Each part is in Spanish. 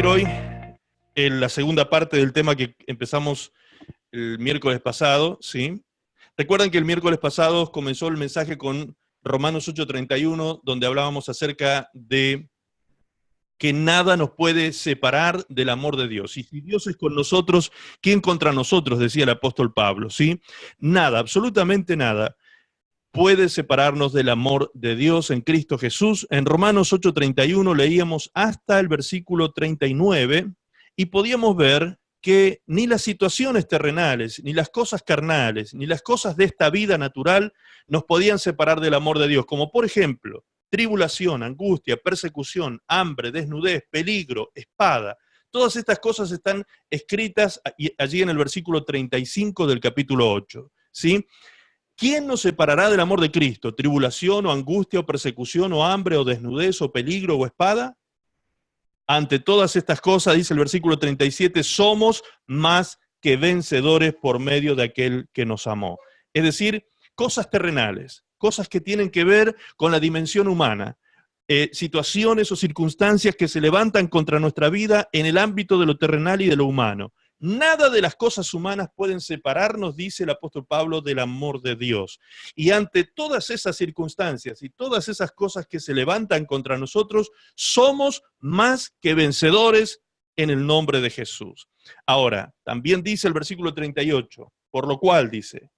hoy en la segunda parte del tema que empezamos el miércoles pasado, ¿sí? Recuerdan que el miércoles pasado comenzó el mensaje con Romanos 8:31, donde hablábamos acerca de que nada nos puede separar del amor de Dios. Y si Dios es con nosotros, ¿quién contra nosotros? Decía el apóstol Pablo, ¿sí? Nada, absolutamente nada puede separarnos del amor de Dios en Cristo Jesús. En Romanos 8:31 leíamos hasta el versículo 39 y podíamos ver que ni las situaciones terrenales, ni las cosas carnales, ni las cosas de esta vida natural nos podían separar del amor de Dios, como por ejemplo, tribulación, angustia, persecución, hambre, desnudez, peligro, espada. Todas estas cosas están escritas allí en el versículo 35 del capítulo 8, ¿sí? ¿Quién nos separará del amor de Cristo? ¿Tribulación o angustia o persecución o hambre o desnudez o peligro o espada? Ante todas estas cosas, dice el versículo 37, somos más que vencedores por medio de aquel que nos amó. Es decir, cosas terrenales, cosas que tienen que ver con la dimensión humana, situaciones o circunstancias que se levantan contra nuestra vida en el ámbito de lo terrenal y de lo humano. Nada de las cosas humanas pueden separarnos, dice el apóstol Pablo, del amor de Dios. Y ante todas esas circunstancias y todas esas cosas que se levantan contra nosotros, somos más que vencedores en el nombre de Jesús. Ahora, también dice el versículo 38, por lo cual dice,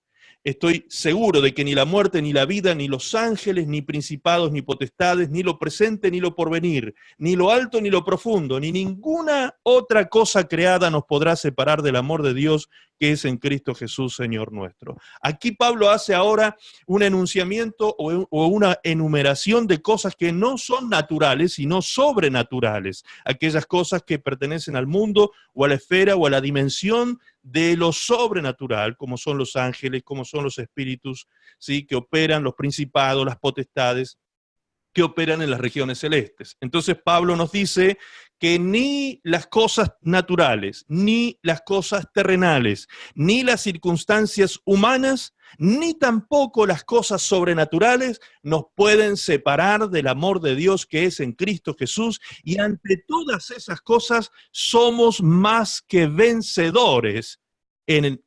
estoy seguro de que ni la muerte, ni la vida, ni los ángeles, ni principados, ni potestades, ni lo presente, ni lo porvenir, ni lo alto, ni lo profundo, ni ninguna otra cosa creada nos podrá separar del amor de Dios que es en Cristo Jesús, Señor nuestro. Aquí Pablo hace ahora un enunciamiento o una enumeración de cosas que no son naturales, sino sobrenaturales. Aquellas cosas que pertenecen al mundo o a la esfera o a la dimensión de lo sobrenatural, como son los ángeles, como son los espíritus, ¿sí? Que operan, los principados, las potestades, que operan en las regiones celestes. Entonces Pablo nos dice que ni las cosas naturales, ni las cosas terrenales, ni las circunstancias humanas, ni tampoco las cosas sobrenaturales nos pueden separar del amor de Dios que es en Cristo Jesús, y ante todas esas cosas somos más que vencedores en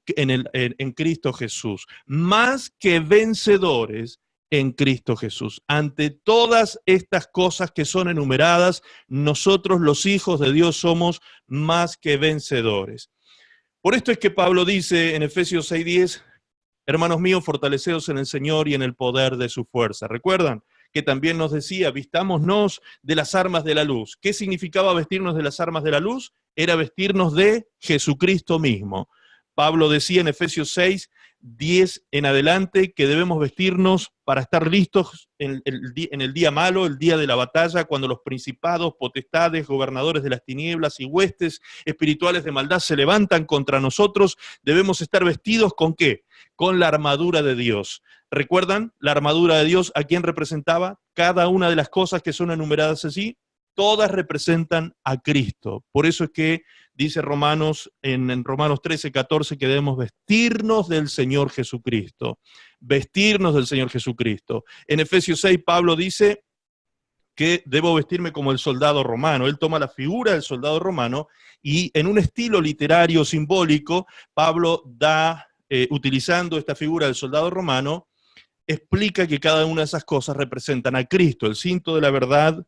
Cristo Jesús, más que vencedores en Cristo Jesús. Ante todas estas cosas que son enumeradas, nosotros los hijos de Dios somos más que vencedores. Por esto es que Pablo dice en Efesios 6:10, hermanos míos, fortaleceos en el Señor y en el poder de su fuerza. ¿Recuerdan? Que también nos decía, vistámonos de las armas de la luz. ¿Qué significaba vestirnos de las armas de la luz? Era vestirnos de Jesucristo mismo. Pablo decía en Efesios 6:10 en adelante que debemos vestirnos para estar listos en el día malo, el día de la batalla, cuando los principados, potestades, gobernadores de las tinieblas y huestes espirituales de maldad se levantan contra nosotros. Debemos estar vestidos ¿con qué? Con la armadura de Dios. ¿Recuerdan? La armadura de Dios, ¿a quién representaba? Cada una de las cosas que son enumeradas allí, todas representan a Cristo. Por eso es que dice Romanos, en Romanos 13:14, que debemos vestirnos del Señor Jesucristo. Vestirnos del Señor Jesucristo. En Efesios 6, Pablo dice que debo vestirme como el soldado romano. Él toma la figura del soldado romano y en un estilo literario simbólico, Pablo da, utilizando esta figura del soldado romano, explica que cada una de esas cosas representan a Cristo. El cinto de la verdad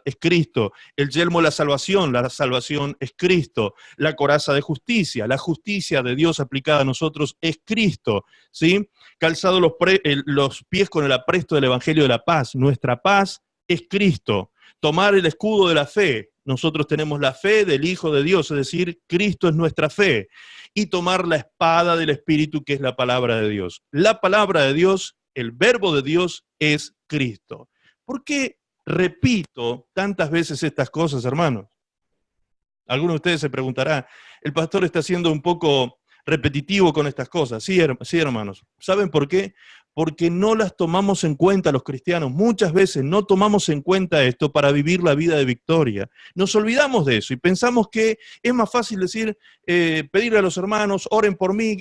es Cristo. El yelmo de la salvación es Cristo. La coraza de justicia, la justicia de Dios aplicada a nosotros es Cristo, ¿sí? Calzado los pies con el apresto del Evangelio de la paz. Nuestra paz es Cristo. Tomar el escudo de la fe. Nosotros tenemos la fe del Hijo de Dios, es decir, Cristo es nuestra fe. Y tomar la espada del Espíritu, que es la palabra de Dios. La palabra de Dios, el verbo de Dios, es Cristo. ¿Por qué repito tantas veces estas cosas, hermanos? Algunos de ustedes se preguntarán, el pastor está siendo un poco repetitivo con estas cosas. Sí, hermanos. ¿Saben por qué? Porque no las tomamos en cuenta los cristianos. Muchas veces no tomamos en cuenta esto para vivir la vida de victoria. Nos olvidamos de eso y pensamos que es más fácil decir, pedirle a los hermanos, oren por mí.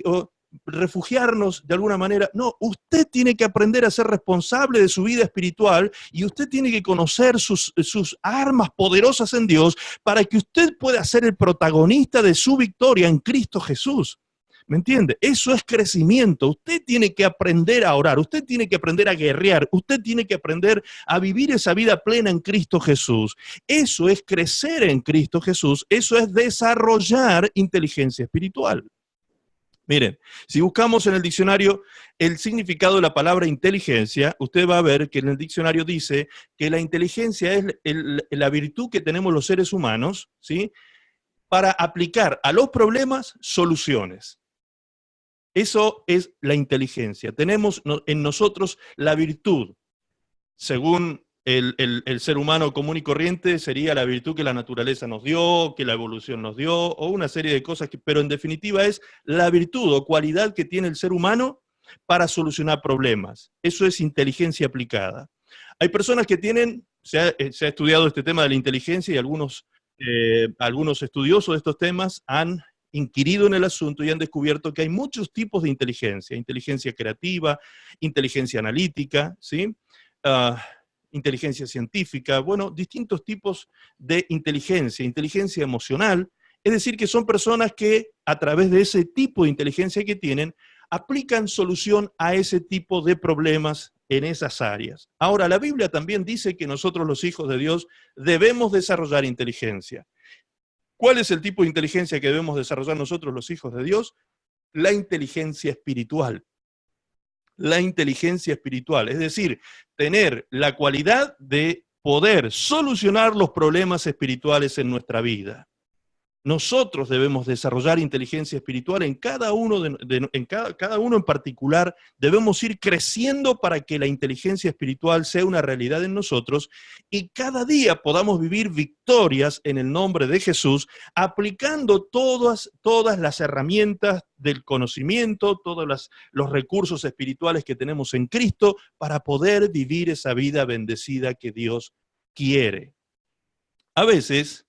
refugiarnos de alguna manera. No, usted tiene que aprender a ser responsable de su vida espiritual y usted tiene que conocer sus armas poderosas en Dios para que usted pueda ser el protagonista de su victoria en Cristo Jesús. ¿Me entiende? Eso es crecimiento. Usted tiene que aprender a orar, usted tiene que aprender a guerrear, usted tiene que aprender a vivir esa vida plena en Cristo Jesús. Eso es crecer en Cristo Jesús, eso es desarrollar inteligencia espiritual. Miren, si buscamos en el diccionario el significado de la palabra inteligencia, usted va a ver que en el diccionario dice que la inteligencia es la virtud que tenemos los seres humanos, ¿sí?, para aplicar a los problemas soluciones. Eso es la inteligencia. Tenemos en nosotros la virtud, según el ser humano común y corriente, sería la virtud que la naturaleza nos dio, que la evolución nos dio, o una serie de cosas, pero en definitiva es la virtud o cualidad que tiene el ser humano para solucionar problemas. Eso es inteligencia aplicada. Hay personas que tienen, se ha estudiado este tema de la inteligencia y algunos estudiosos de estos temas han inquirido en el asunto y han descubierto que hay muchos tipos de inteligencia: inteligencia creativa, inteligencia analítica, ¿sí? Inteligencia científica, bueno, distintos tipos de inteligencia emocional, es decir, que son personas que a través de ese tipo de inteligencia que tienen, aplican solución a ese tipo de problemas en esas áreas. Ahora, la Biblia también dice que nosotros los hijos de Dios debemos desarrollar inteligencia. ¿Cuál es el tipo de inteligencia que debemos desarrollar nosotros los hijos de Dios? La inteligencia espiritual. La inteligencia espiritual, es decir, tener la cualidad de poder solucionar los problemas espirituales en nuestra vida. Nosotros debemos desarrollar inteligencia espiritual en cada uno, cada uno en particular. Debemos ir creciendo para que la inteligencia espiritual sea una realidad en nosotros y cada día podamos vivir victorias en el nombre de Jesús, aplicando todas las herramientas del conocimiento, todos los recursos espirituales que tenemos en Cristo para poder vivir esa vida bendecida que Dios quiere. A veces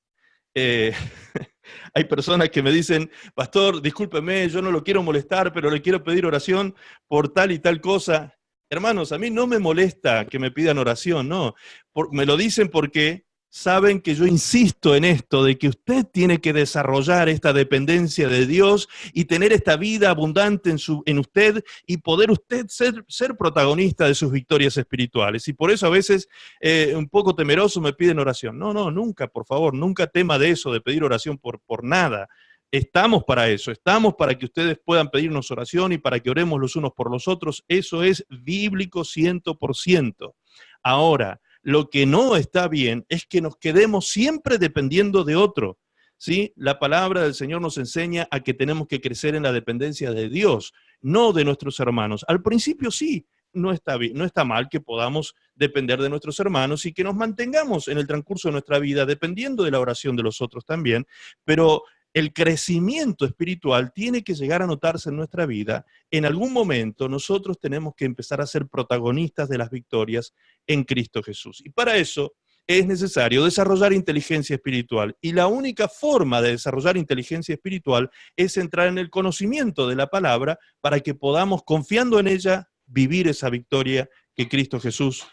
hay personas que me dicen: pastor, discúlpeme, yo no lo quiero molestar, pero le quiero pedir oración por tal y tal cosa. Hermanos, a mí no me molesta que me pidan oración, no. Me lo dicen porque saben que yo insisto en esto, de que usted tiene que desarrollar esta dependencia de Dios y tener esta vida abundante en usted y poder usted ser protagonista de sus victorias espirituales. Y por eso a veces un poco temeroso me piden oración. No, nunca, por favor, nunca tema de eso, de pedir oración por nada. Estamos para eso, estamos para que ustedes puedan pedirnos oración y para que oremos los unos por los otros. Eso es bíblico 100%. Ahora, lo que no está bien es que nos quedemos siempre dependiendo de otro, ¿sí? La palabra del Señor nos enseña a que tenemos que crecer en la dependencia de Dios, no de nuestros hermanos. Al principio sí, no está bien, no está mal que podamos depender de nuestros hermanos y que nos mantengamos en el transcurso de nuestra vida dependiendo de la oración de los otros también, pero el crecimiento espiritual tiene que llegar a notarse en nuestra vida. En algún momento nosotros tenemos que empezar a ser protagonistas de las victorias en Cristo Jesús. Y para eso es necesario desarrollar inteligencia espiritual. Y la única forma de desarrollar inteligencia espiritual es entrar en el conocimiento de la palabra para que podamos, confiando en ella, vivir esa victoria que Cristo Jesús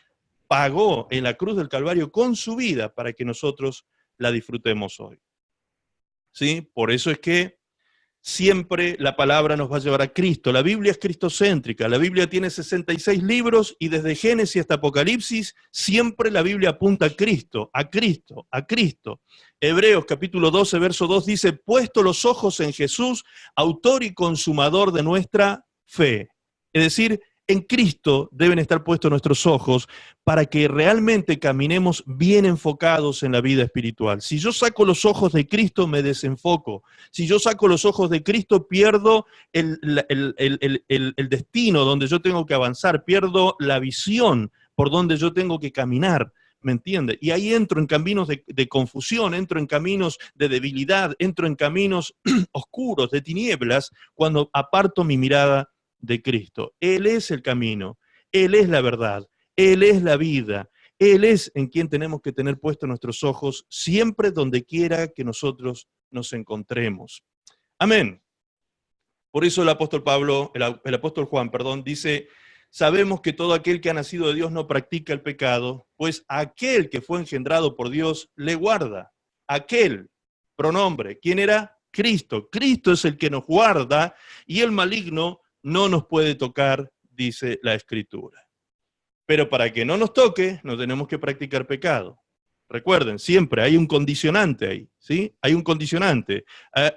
pagó en la cruz del Calvario con su vida para que nosotros la disfrutemos hoy. ¿Sí? Por eso es que siempre la palabra nos va a llevar a Cristo. La Biblia es cristocéntrica. La Biblia tiene 66 libros y desde Génesis hasta Apocalipsis siempre la Biblia apunta a Cristo, a Cristo, a Cristo. Hebreos capítulo 12, verso 2 dice: puesto los ojos en Jesús, autor y consumador de nuestra fe. Es decir, en Cristo deben estar puestos nuestros ojos para que realmente caminemos bien enfocados en la vida espiritual. Si yo saco los ojos de Cristo, me desenfoco. Si yo saco los ojos de Cristo, pierdo el destino donde yo tengo que avanzar, pierdo la visión por donde yo tengo que caminar. ¿Me entiende? Y ahí entro en caminos de confusión, entro en caminos de debilidad, entro en caminos oscuros, de tinieblas, cuando aparto mi mirada de Cristo. Él es el camino, Él es la verdad, Él es la vida, Él es en quien tenemos que tener puestos nuestros ojos siempre donde quiera que nosotros nos encontremos. Amén. Por eso el apóstol Juan, perdón, dice, sabemos que todo aquel que ha nacido de Dios no practica el pecado, pues aquel que fue engendrado por Dios le guarda. Aquel, pronombre, ¿quién era? Cristo. Cristo es el que nos guarda y el maligno no nos puede tocar, dice la Escritura. Pero para que no nos toque, no tenemos que practicar pecado. Recuerden, siempre hay un condicionante ahí, ¿sí? Hay un condicionante.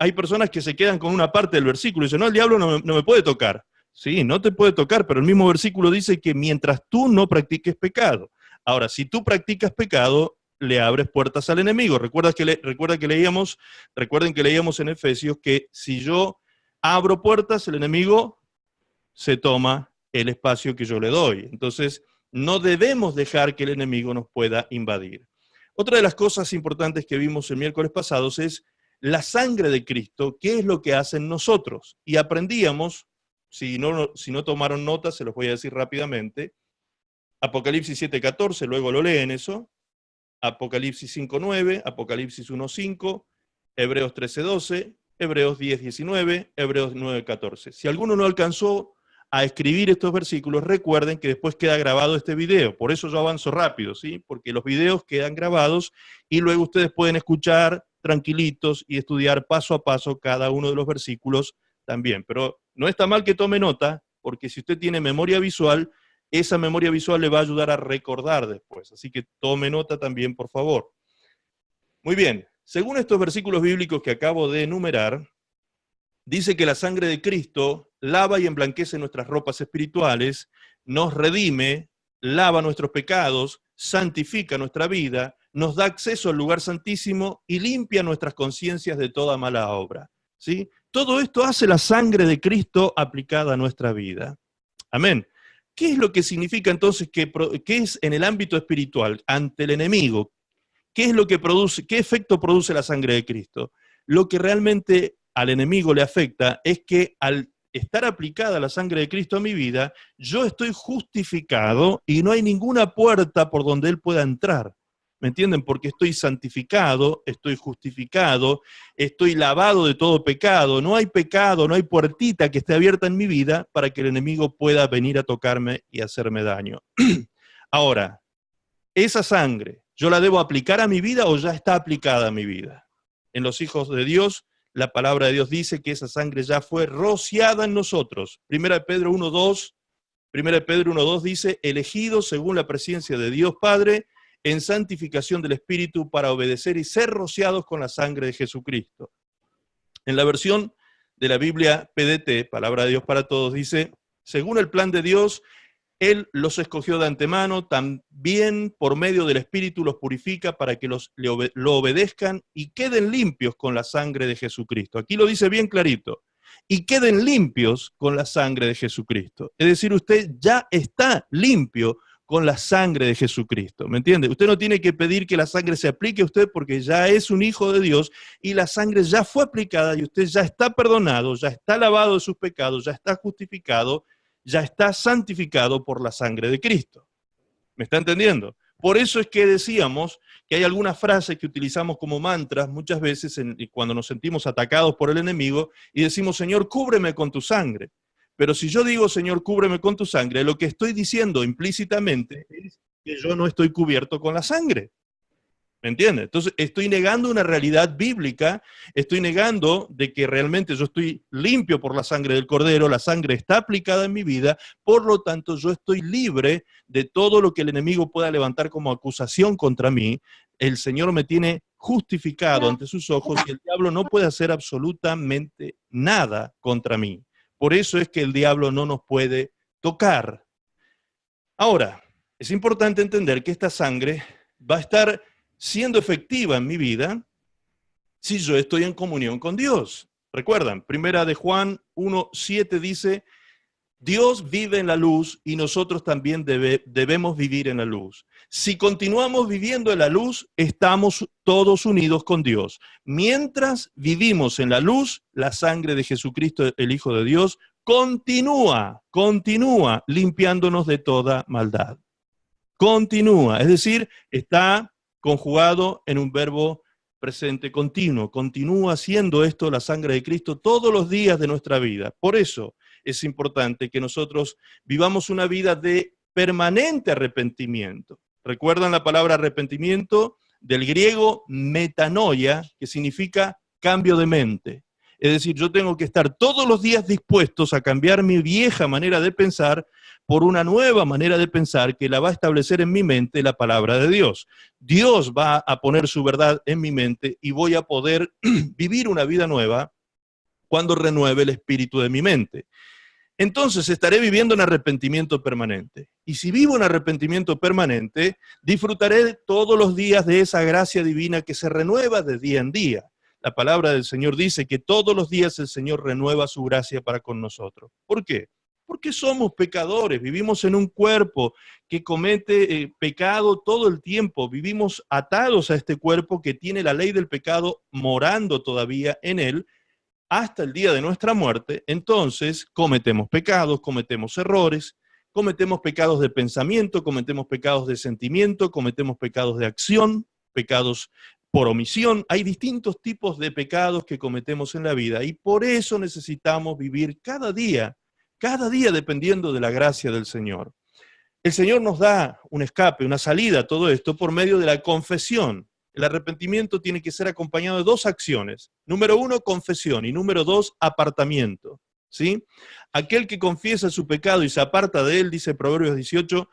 Hay personas que se quedan con una parte del versículo y dicen, no, el diablo no me puede tocar. Sí, no te puede tocar, pero el mismo versículo dice que mientras tú no practiques pecado. Ahora, si tú practicas pecado, le abres puertas al enemigo. Recuerden que leíamos en Efesios que si yo abro puertas, el enemigo se toma el espacio que yo le doy. Entonces, no debemos dejar que el enemigo nos pueda invadir. Otra de las cosas importantes que vimos el miércoles pasados es la sangre de Cristo, qué es lo que hace en nosotros. Y aprendíamos, si no tomaron nota, se los voy a decir rápidamente, Apocalipsis 7:14, luego lo leen eso, Apocalipsis 5:9, Apocalipsis 1:5, Hebreos 13:12, Hebreos 10:19, Hebreos 9:14. Si alguno no alcanzó a escribir estos versículos, recuerden que después queda grabado este video. Por eso yo avanzo rápido, ¿sí? Porque los videos quedan grabados y luego ustedes pueden escuchar tranquilitos y estudiar paso a paso cada uno de los versículos también. Pero no está mal que tome nota, porque si usted tiene memoria visual, esa memoria visual le va a ayudar a recordar después. Así que tome nota también, por favor. Muy bien, según estos versículos bíblicos que acabo de enumerar, dice que la sangre de Cristo lava y emblanquece nuestras ropas espirituales, nos redime, lava nuestros pecados, santifica nuestra vida, nos da acceso al lugar santísimo y limpia nuestras conciencias de toda mala obra. ¿Sí? Todo esto hace la sangre de Cristo aplicada a nuestra vida. Amén. ¿Qué es lo que significa entonces qué es en el ámbito espiritual ante el enemigo? ¿Qué es lo que produce, qué efecto produce la sangre de Cristo? Lo que realmente al enemigo le afecta es que al estar aplicada la sangre de Cristo a mi vida, yo estoy justificado y no hay ninguna puerta por donde él pueda entrar. ¿Me entienden? Porque estoy santificado, estoy justificado, estoy lavado de todo pecado. No hay pecado, no hay puertita que esté abierta en mi vida para que el enemigo pueda venir a tocarme y hacerme daño. Ahora, esa sangre, ¿yo la debo aplicar a mi vida o ya está aplicada a mi vida? En los hijos de Dios, la palabra de Dios dice que esa sangre ya fue rociada en nosotros. Primera de Pedro 1:2 dice, elegidos según la presencia de Dios Padre, en santificación del Espíritu para obedecer y ser rociados con la sangre de Jesucristo. En la versión de la Biblia PDT, Palabra de Dios para Todos, dice, según el plan de Dios, Él los escogió de antemano, también por medio del Espíritu los purifica para que lo obedezcan y queden limpios con la sangre de Jesucristo. Aquí lo dice bien clarito. Y queden limpios con la sangre de Jesucristo. Es decir, usted ya está limpio con la sangre de Jesucristo, ¿me entiende? Usted no tiene que pedir que la sangre se aplique a usted porque ya es un hijo de Dios y la sangre ya fue aplicada y usted ya está perdonado, ya está lavado de sus pecados, ya está justificado, ya está santificado por la sangre de Cristo. ¿Me está entendiendo? Por eso es que decíamos que hay algunas frases que utilizamos como mantras muchas veces cuando nos sentimos atacados por el enemigo y decimos, Señor, cúbreme con tu sangre. Pero si yo digo, Señor, cúbreme con tu sangre, lo que estoy diciendo implícitamente es que yo no estoy cubierto con la sangre. ¿Me entiendes? Entonces, estoy negando una realidad bíblica, estoy negando de que realmente yo estoy limpio por la sangre del Cordero, la sangre está aplicada en mi vida, por lo tanto, yo estoy libre de todo lo que el enemigo pueda levantar como acusación contra mí. El Señor me tiene justificado ante sus ojos y el diablo no puede hacer absolutamente nada contra mí. Por eso es que el diablo no nos puede tocar. Ahora, es importante entender que esta sangre va a estar siendo efectiva en mi vida si yo estoy en comunión con Dios. Recuerdan, primera de Juan 1:7 dice, Dios vive en la luz y nosotros también debemos vivir en la luz. Si continuamos viviendo en la luz, estamos todos unidos con Dios. Mientras vivimos en la luz, la sangre de Jesucristo, el Hijo de Dios, continúa limpiándonos de toda maldad. Continúa, es decir, está conjugado en un verbo presente, continuo. Continúa haciendo esto la sangre de Cristo todos los días de nuestra vida. Por eso es importante que nosotros vivamos una vida de permanente arrepentimiento. ¿Recuerdan la palabra arrepentimiento? Del griego metanoia, que significa cambio de mente. Es decir, yo tengo que estar todos los días dispuestos a cambiar mi vieja manera de pensar por una nueva manera de pensar que la va a establecer en mi mente la palabra de Dios. Dios va a poner su verdad en mi mente y voy a poder vivir una vida nueva cuando renueve el espíritu de mi mente. Entonces estaré viviendo en arrepentimiento permanente. Y si vivo en arrepentimiento permanente, disfrutaré todos los días de esa gracia divina que se renueva de día en día. La palabra del Señor dice que todos los días el Señor renueva su gracia para con nosotros. ¿Por qué? Porque somos pecadores, vivimos en un cuerpo que comete pecado todo el tiempo, vivimos atados a este cuerpo que tiene la ley del pecado morando todavía en él, hasta el día de nuestra muerte. Entonces cometemos pecados, cometemos errores, cometemos pecados de pensamiento, cometemos pecados de sentimiento, cometemos pecados de acción, pecados por omisión. Hay distintos tipos de pecados que cometemos en la vida y por eso necesitamos vivir cada día dependiendo de la gracia del Señor. El Señor nos da un escape, una salida a todo esto por medio de la confesión. El arrepentimiento tiene que ser acompañado de dos acciones. Número 1, confesión, y número 2, apartamiento. ¿Sí? Aquel que confiesa su pecado y se aparta de él, dice Proverbios 18,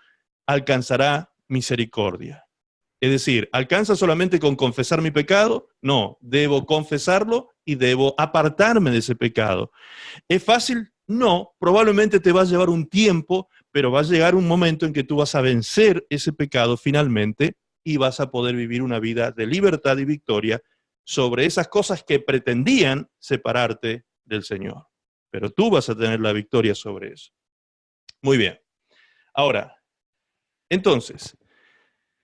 alcanzará misericordia. Es decir, ¿alcanza solamente con confesar mi pecado? No, debo confesarlo y debo apartarme de ese pecado. ¿Es fácil? No, probablemente te va a llevar un tiempo, pero va a llegar un momento en que tú vas a vencer ese pecado finalmente y vas a poder vivir una vida de libertad y victoria sobre esas cosas que pretendían separarte del Señor. Pero tú vas a tener la victoria sobre eso. Muy bien. Ahora, entonces,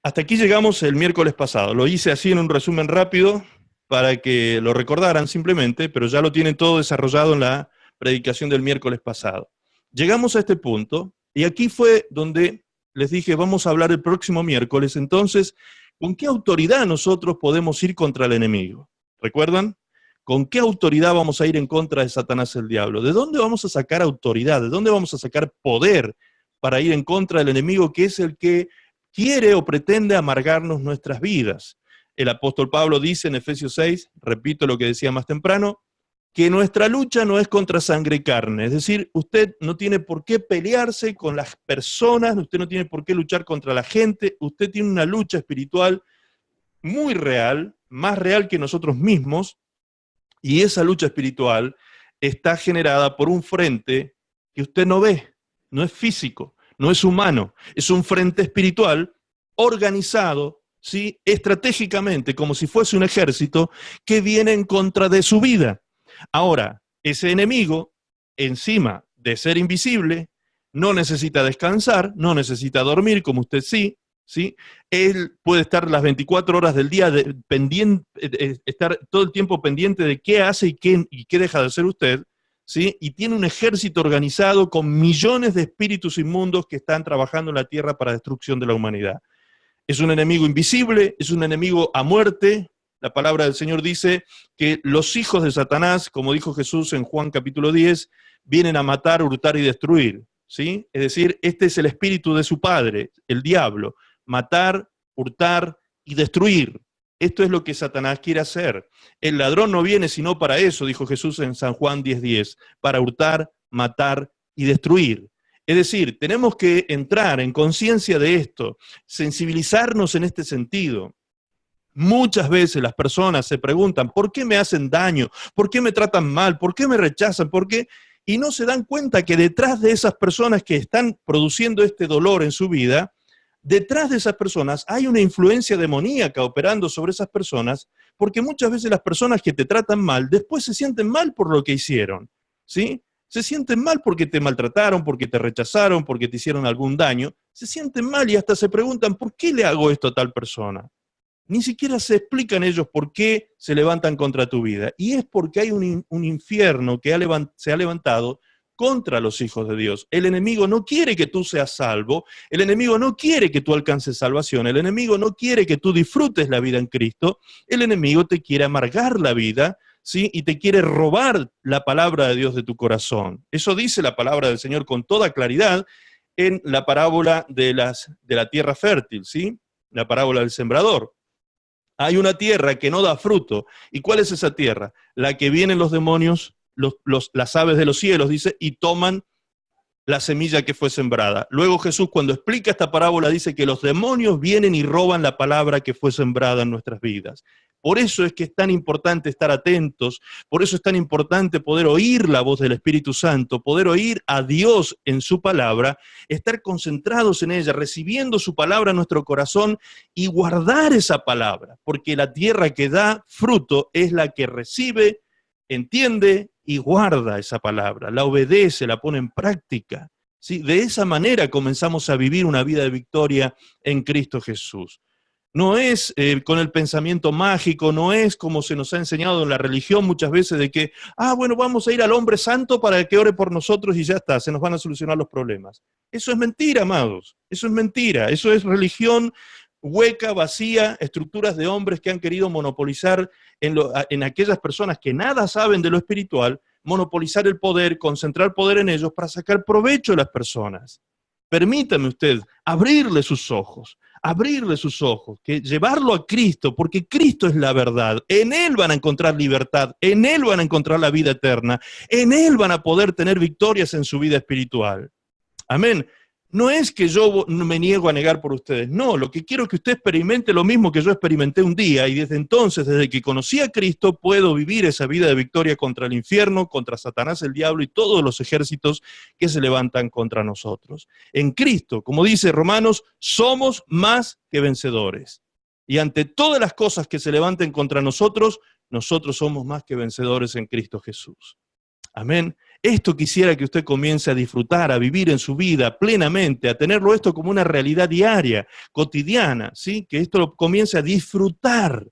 hasta aquí llegamos el miércoles pasado. Lo hice así en un resumen rápido para que lo recordaran simplemente, pero ya lo tienen todo desarrollado en la predicación del miércoles pasado. Llegamos a este punto y aquí fue donde les dije, vamos a hablar el próximo miércoles, entonces, ¿con qué autoridad nosotros podemos ir contra el enemigo? ¿Recuerdan? ¿Con qué autoridad vamos a ir en contra de Satanás el diablo? ¿De dónde vamos a sacar autoridad? ¿De dónde vamos a sacar poder para ir en contra del enemigo que es el que quiere o pretende amargarnos nuestras vidas? El apóstol Pablo dice en Efesios 6, repito lo que decía más temprano, que nuestra lucha no es contra sangre y carne. Es decir, usted no tiene por qué pelearse con las personas, usted no tiene por qué luchar contra la gente, usted tiene una lucha espiritual muy real, más real que nosotros mismos, y esa lucha espiritual está generada por un frente que usted no ve, no es físico, no es humano, es un frente espiritual organizado, ¿sí? Estratégicamente, como si fuese un ejército que viene en contra de su vida. Ahora, ese enemigo, encima de ser invisible, no necesita descansar, no necesita dormir, como usted sí, ¿sí? Él puede estar las 24 horas del día estar todo el tiempo pendiente de qué hace y qué deja de hacer usted, ¿sí? Y tiene un ejército organizado con millones de espíritus inmundos que están trabajando en la tierra para destrucción de la humanidad. Es un enemigo invisible, es un enemigo a muerte. La palabra del Señor dice que los hijos de Satanás, como dijo Jesús en Juan capítulo 10, vienen a matar, hurtar y destruir, ¿sí? Es decir, este es el espíritu de su padre, el diablo, matar, hurtar y destruir. Esto es lo que Satanás quiere hacer. El ladrón no viene sino para eso, dijo Jesús en San Juan 10:10, para hurtar, matar y destruir. Es decir, tenemos que entrar en conciencia de esto, sensibilizarnos en este sentido. Muchas veces las personas se preguntan, ¿por qué me hacen daño? ¿Por qué me tratan mal? ¿Por qué me rechazan? ¿Por qué? Y no se dan cuenta que detrás de esas personas que están produciendo este dolor en su vida, detrás de esas personas hay una influencia demoníaca operando sobre esas personas, porque muchas veces las personas que te tratan mal, después se sienten mal por lo que hicieron, ¿sí? Se sienten mal porque te maltrataron, porque te rechazaron, porque te hicieron algún daño, se sienten mal y hasta se preguntan, ¿por qué le hago esto a tal persona? Ni siquiera se explican ellos por qué se levantan contra tu vida. Y es porque hay un infierno que se ha levantado contra los hijos de Dios. El enemigo no quiere que tú seas salvo, el enemigo no quiere que tú alcances salvación, el enemigo no quiere que tú disfrutes la vida en Cristo, el enemigo te quiere amargar la vida, ¿sí? Y te quiere robar la palabra de Dios de tu corazón. Eso dice la palabra del Señor con toda claridad en la parábola de la tierra fértil, ¿sí? La parábola del sembrador. Hay una tierra que no da fruto. ¿Y cuál es esa tierra? La que vienen los demonios, las aves de los cielos, dice, y toman la semilla que fue sembrada. Luego Jesús, cuando explica esta parábola, dice que los demonios vienen y roban la palabra que fue sembrada en nuestras vidas. Por eso es que es tan importante estar atentos, por eso es tan importante poder oír la voz del Espíritu Santo, poder oír a Dios en su palabra, estar concentrados en ella, recibiendo su palabra en nuestro corazón y guardar esa palabra, porque la tierra que da fruto es la que recibe, entiende y guarda esa palabra, la obedece, la pone en práctica. ¿Sí? De esa manera comenzamos a vivir una vida de victoria en Cristo Jesús. No es con el pensamiento mágico, no es como se nos ha enseñado en la religión muchas veces de que, bueno, vamos a ir al hombre santo para que ore por nosotros y ya está, se nos van a solucionar los problemas. Eso es mentira, amados, eso es mentira, eso es religión hueca, vacía, estructuras de hombres que han querido monopolizar en aquellas personas que nada saben de lo espiritual, monopolizar el poder, concentrar poder en ellos para sacar provecho de las personas. Permítame usted abrirle sus ojos, que llevarlo a Cristo, porque Cristo es la verdad. En Él van a encontrar libertad, en Él van a encontrar la vida eterna, en Él van a poder tener victorias en su vida espiritual. Amén. No es que yo me niego a negar por ustedes, no, lo que quiero es que usted experimente lo mismo que yo experimenté un día y desde entonces, desde que conocí a Cristo, puedo vivir esa vida de victoria contra el infierno, contra Satanás, el diablo y todos los ejércitos que se levantan contra nosotros. En Cristo, como dice Romanos, somos más que vencedores. Y ante todas las cosas que se levanten contra nosotros, nosotros somos más que vencedores en Cristo Jesús. Amén. Esto quisiera que usted comience a disfrutar, a vivir en su vida plenamente, a tenerlo esto como una realidad diaria, cotidiana, ¿sí? Que esto lo comience a disfrutar.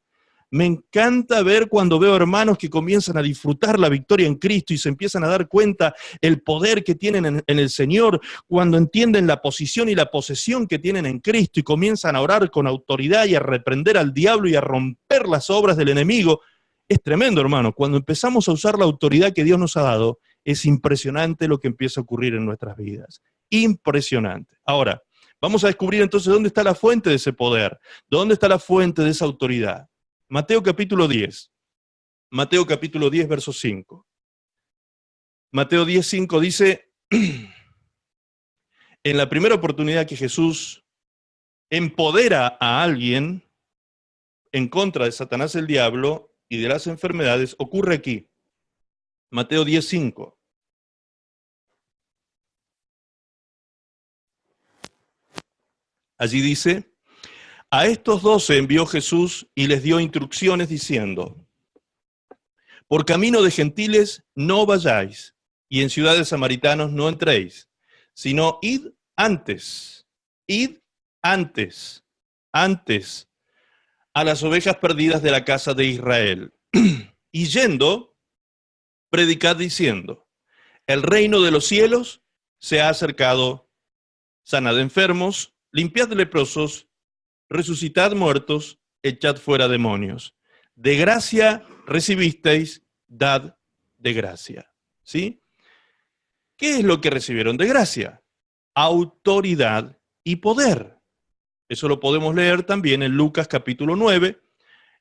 Me encanta ver cuando veo hermanos que comienzan a disfrutar la victoria en Cristo y se empiezan a dar cuenta el poder que tienen en el Señor, cuando entienden la posición y la posesión que tienen en Cristo y comienzan a orar con autoridad y a reprender al diablo y a romper las obras del enemigo. Es tremendo, hermano. Cuando empezamos a usar la autoridad que Dios nos ha dado, es impresionante lo que empieza a ocurrir en nuestras vidas. Impresionante. Ahora, vamos a descubrir entonces dónde está la fuente de ese poder, dónde está la fuente de esa autoridad. Mateo capítulo 10. Mateo capítulo 10, verso 5. Mateo 10, 5 dice, en la primera oportunidad que Jesús empodera a alguien en contra de Satanás el diablo y de las enfermedades, ocurre aquí. Mateo 10, 5. Allí dice, a estos 12 envió Jesús y les dio instrucciones diciendo, por camino de gentiles no vayáis, y en ciudades samaritanos no entréis, sino id antes a las ovejas perdidas de la casa de Israel. Y yendo, predicad diciendo, el reino de los cielos se ha acercado, sanad enfermos, limpiad leprosos, resucitad muertos, echad fuera demonios. De gracia recibisteis, dad de gracia. ¿Sí? ¿Qué es lo que recibieron de gracia? Autoridad y poder. Eso lo podemos leer también en Lucas capítulo 9,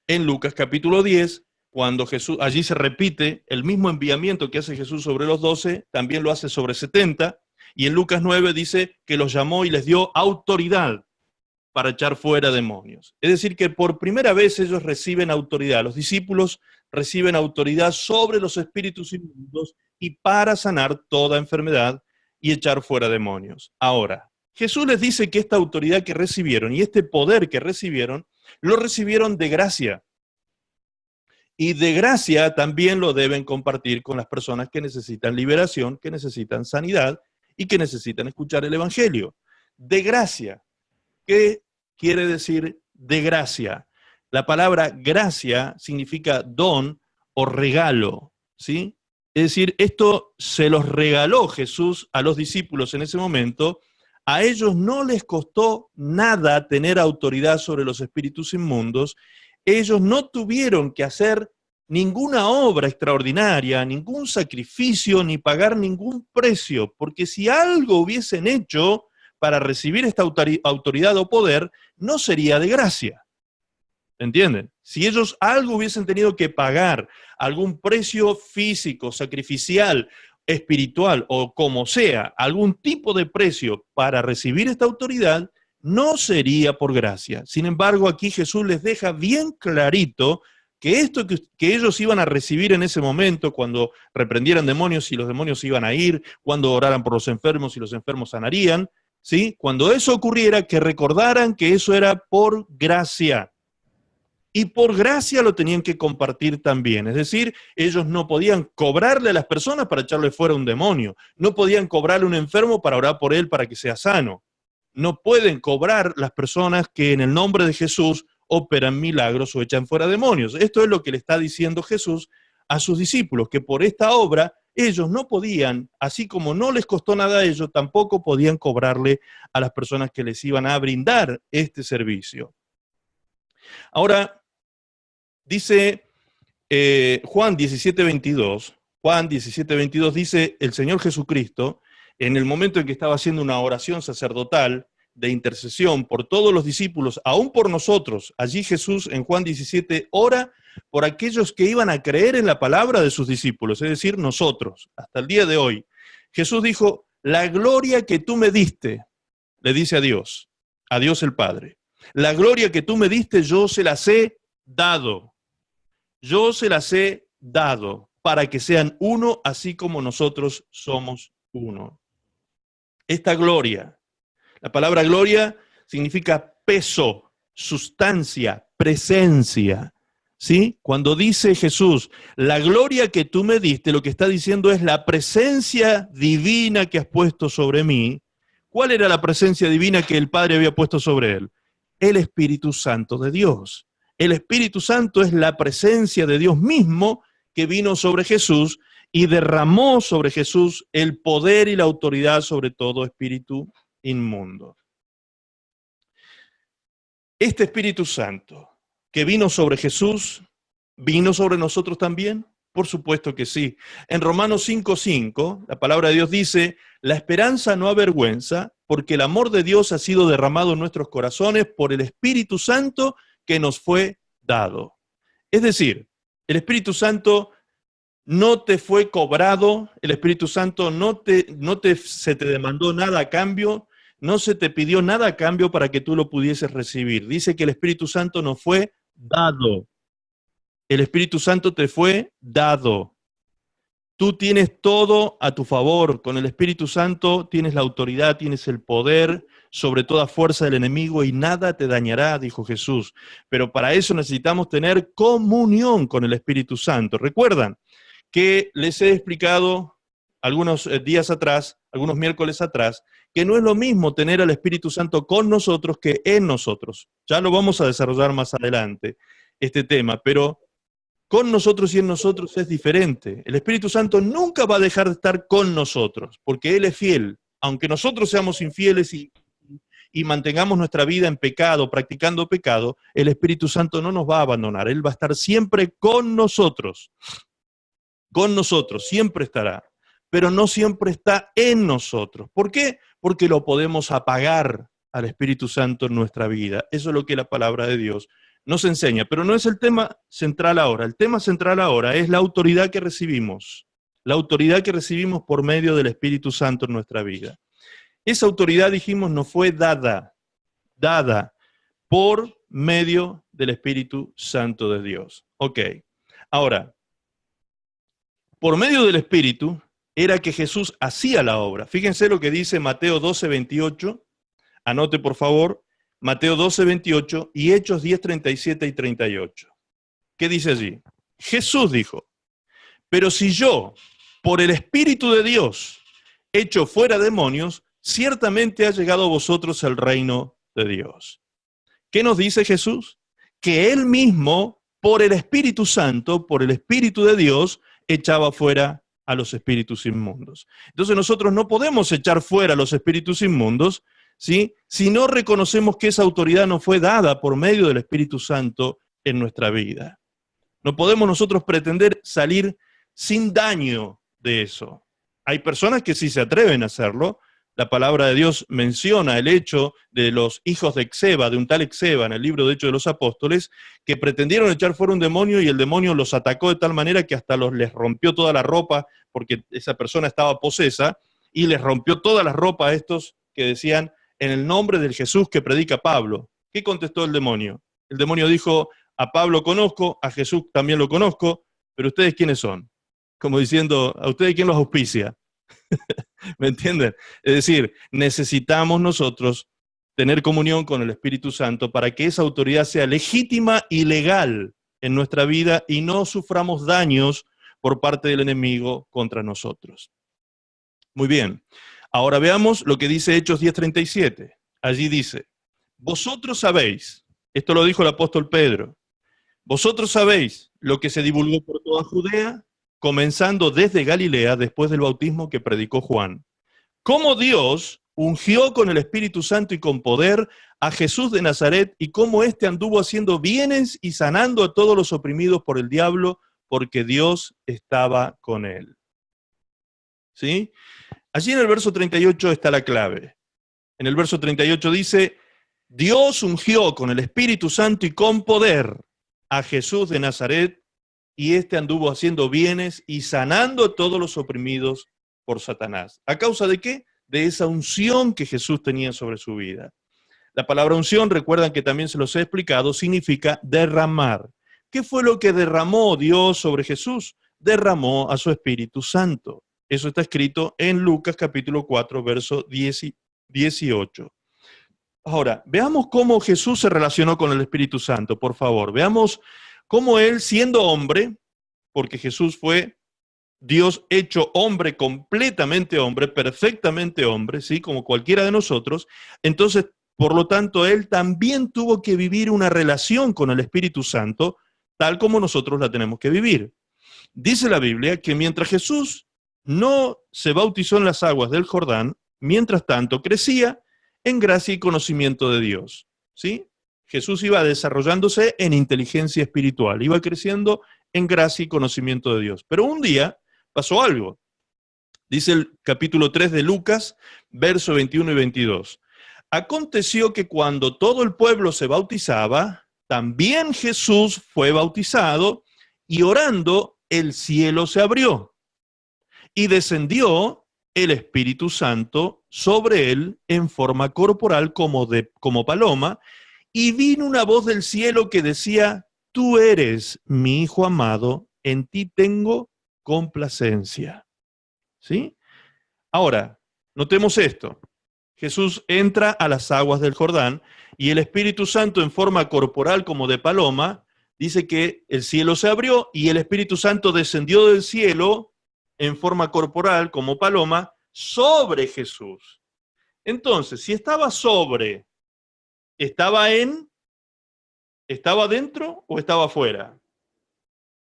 en Lucas capítulo 10, cuando Jesús, allí se repite el mismo enviamiento que hace Jesús sobre los 12, también lo hace sobre 70, y en Lucas 9 dice que los llamó y les dio autoridad para echar fuera demonios. Es decir, que por primera vez ellos reciben autoridad, los discípulos reciben autoridad sobre los espíritus inmundos y para sanar toda enfermedad y echar fuera demonios. Ahora, Jesús les dice que esta autoridad que recibieron y este poder que recibieron, lo recibieron de gracia. Y de gracia también lo deben compartir con las personas que necesitan liberación, que necesitan sanidad y que necesitan escuchar el Evangelio. De gracia. ¿Qué quiere decir de gracia? La palabra gracia significa don o regalo, ¿sí? Es decir, esto se los regaló Jesús a los discípulos en ese momento. A ellos no les costó nada tener autoridad sobre los espíritus inmundos. Ellos no tuvieron que hacer ninguna obra extraordinaria, ningún sacrificio, ni pagar ningún precio, porque si algo hubiesen hecho para recibir esta autoridad o poder, no sería de gracia. ¿Entienden? Si ellos algo hubiesen tenido que pagar, algún precio físico, sacrificial, espiritual o como sea, algún tipo de precio para recibir esta autoridad, no sería por gracia. Sin embargo, aquí Jesús les deja bien clarito que esto que ellos iban a recibir en ese momento, cuando reprendieran demonios y los demonios iban a ir, cuando oraran por los enfermos y los enfermos sanarían, ¿sí? Cuando eso ocurriera, que recordaran que eso era por gracia. Y por gracia lo tenían que compartir también. Es decir, ellos no podían cobrarle a las personas para echarle fuera un demonio. No podían cobrarle a un enfermo para orar por él para que sea sano. No pueden cobrar las personas que en el nombre de Jesús operan milagros o echan fuera demonios. Esto es lo que le está diciendo Jesús a sus discípulos, que por esta obra ellos no podían, así como no les costó nada a ellos, tampoco podían cobrarle a las personas que les iban a brindar este servicio. Ahora, dice Juan 17:22 dice el Señor Jesucristo, en el momento en que estaba haciendo una oración sacerdotal de intercesión por todos los discípulos, aún por nosotros, allí Jesús en Juan 17 ora por aquellos que iban a creer en la palabra de sus discípulos, es decir, nosotros, hasta el día de hoy. Jesús dijo, la gloria que tú me diste, le dice a Dios el Padre, la gloria que tú me diste yo se las he dado. Yo se las he dado para que sean uno, así como nosotros somos uno. Esta gloria, la palabra gloria significa peso, sustancia, presencia, ¿sí? Cuando dice Jesús, la gloria que tú me diste, lo que está diciendo es la presencia divina que has puesto sobre mí. ¿Cuál era la presencia divina que el Padre había puesto sobre él? El Espíritu Santo de Dios. El Espíritu Santo es la presencia de Dios mismo que vino sobre Jesús y derramó sobre Jesús el poder y la autoridad sobre todo espíritu inmundo. Este Espíritu Santo que vino sobre Jesús, ¿vino sobre nosotros también? Por supuesto que sí. En Romanos 5:5, la palabra de Dios dice, la esperanza no avergüenza, porque el amor de Dios ha sido derramado en nuestros corazones por el Espíritu Santo que nos fue dado. Es decir, el Espíritu Santo no te fue cobrado, el Espíritu Santo se te demandó nada a cambio, no se te pidió nada a cambio para que tú lo pudieses recibir. Dice que el Espíritu Santo nos fue dado. El Espíritu Santo te fue dado. Tú tienes todo a tu favor. Con el Espíritu Santo tienes la autoridad, tienes el poder sobre toda fuerza del enemigo y nada te dañará, dijo Jesús. Pero para eso necesitamos tener comunión con el Espíritu Santo. ¿Recuerdan que les he explicado algunos días atrás, algunos miércoles atrás, que no es lo mismo tener al Espíritu Santo con nosotros que en nosotros? Ya lo vamos a desarrollar más adelante, este tema, pero con nosotros y en nosotros es diferente. El Espíritu Santo nunca va a dejar de estar con nosotros, porque Él es fiel. Aunque nosotros seamos infieles y mantengamos nuestra vida en pecado, practicando pecado, el Espíritu Santo no nos va a abandonar. Él va a estar siempre con nosotros. Con nosotros, siempre estará. Pero no siempre está en nosotros. ¿Por qué? Porque lo podemos apagar al Espíritu Santo en nuestra vida. Eso es lo que la palabra de Dios nos enseña, pero no es el tema central ahora. El tema central ahora es la autoridad que recibimos. La autoridad que recibimos por medio del Espíritu Santo en nuestra vida. Esa autoridad, dijimos, nos fue dada por medio del Espíritu Santo de Dios. Ok. Ahora, por medio del Espíritu era que Jesús hacía la obra. Fíjense lo que dice Mateo 12:28. Anote, por favor. Mateo 12:28 y Hechos 10:37 y 38. ¿Qué dice allí? Jesús dijo, pero si yo, por el Espíritu de Dios, echo fuera demonios, ciertamente ha llegado a vosotros el reino de Dios. ¿Qué nos dice Jesús? Que Él mismo, por el Espíritu Santo, por el Espíritu de Dios, echaba fuera a los espíritus inmundos. Entonces nosotros no podemos echar fuera a los espíritus inmundos, ¿sí?, si no reconocemos que esa autoridad nos fue dada por medio del Espíritu Santo en nuestra vida. No podemos nosotros pretender salir sin daño de eso. Hay personas que sí se atreven a hacerlo. La palabra de Dios menciona el hecho de los hijos de Exeba, de un tal Exeba, en el libro de Hechos de los Apóstoles, que pretendieron echar fuera un demonio y el demonio los atacó de tal manera que hasta les rompió toda la ropa, porque esa persona estaba posesa, y les rompió toda la ropa a estos que decían, en el nombre del Jesús que predica Pablo. ¿Qué contestó el demonio? El demonio dijo, a Pablo conozco, a Jesús también lo conozco, pero ¿ustedes quiénes son? Como diciendo, ¿a ustedes quién los auspicia? ¿Me entienden? Es decir, necesitamos nosotros tener comunión con el Espíritu Santo para que esa autoridad sea legítima y legal en nuestra vida y no suframos daños por parte del enemigo contra nosotros. Muy bien. Ahora veamos lo que dice Hechos 10:37. Allí dice, vosotros sabéis, esto lo dijo el apóstol Pedro, vosotros sabéis lo que se divulgó por toda Judea, comenzando desde Galilea, después del bautismo que predicó Juan. Cómo Dios ungió con el Espíritu Santo y con poder a Jesús de Nazaret y cómo éste anduvo haciendo bienes y sanando a todos los oprimidos por el diablo, porque Dios estaba con él. ¿Sí? Allí en el verso 38 está la clave. En el verso 38 dice, Dios ungió con el Espíritu Santo y con poder a Jesús de Nazaret, y éste anduvo haciendo bienes y sanando a todos los oprimidos por Satanás. ¿A causa de qué? De esa unción que Jesús tenía sobre su vida. La palabra unción, recuerdan que también se los he explicado, significa derramar. ¿Qué fue lo que derramó Dios sobre Jesús? Derramó a su Espíritu Santo. Eso está escrito en Lucas capítulo 4, verso 18. Ahora, veamos cómo Jesús se relacionó con el Espíritu Santo, por favor. Veamos cómo él, siendo hombre, porque Jesús fue Dios hecho hombre, completamente hombre, perfectamente hombre, ¿sí?, como cualquiera de nosotros, entonces, por lo tanto, él también tuvo que vivir una relación con el Espíritu Santo, tal como nosotros la tenemos que vivir. Dice la Biblia que mientras Jesús no se bautizó en las aguas del Jordán, mientras tanto crecía en gracia y conocimiento de Dios, ¿sí? Jesús iba desarrollándose en inteligencia espiritual, iba creciendo en gracia y conocimiento de Dios. Pero un día pasó algo. Dice el capítulo 3 de Lucas, verso 21 y 22. Aconteció que cuando todo el pueblo se bautizaba, también Jesús fue bautizado, y orando, el cielo se abrió, y descendió el Espíritu Santo sobre él en forma corporal como paloma, y vino una voz del cielo que decía, tú eres mi Hijo amado, en ti tengo complacencia. ¿Sí? Ahora, notemos esto. Jesús entra a las aguas del Jordán y el Espíritu Santo en forma corporal como de paloma, dice que el cielo se abrió y el Espíritu Santo descendió del cielo en forma corporal como paloma sobre Jesús. Entonces, si estaba sobre, ¿estaba dentro o estaba afuera?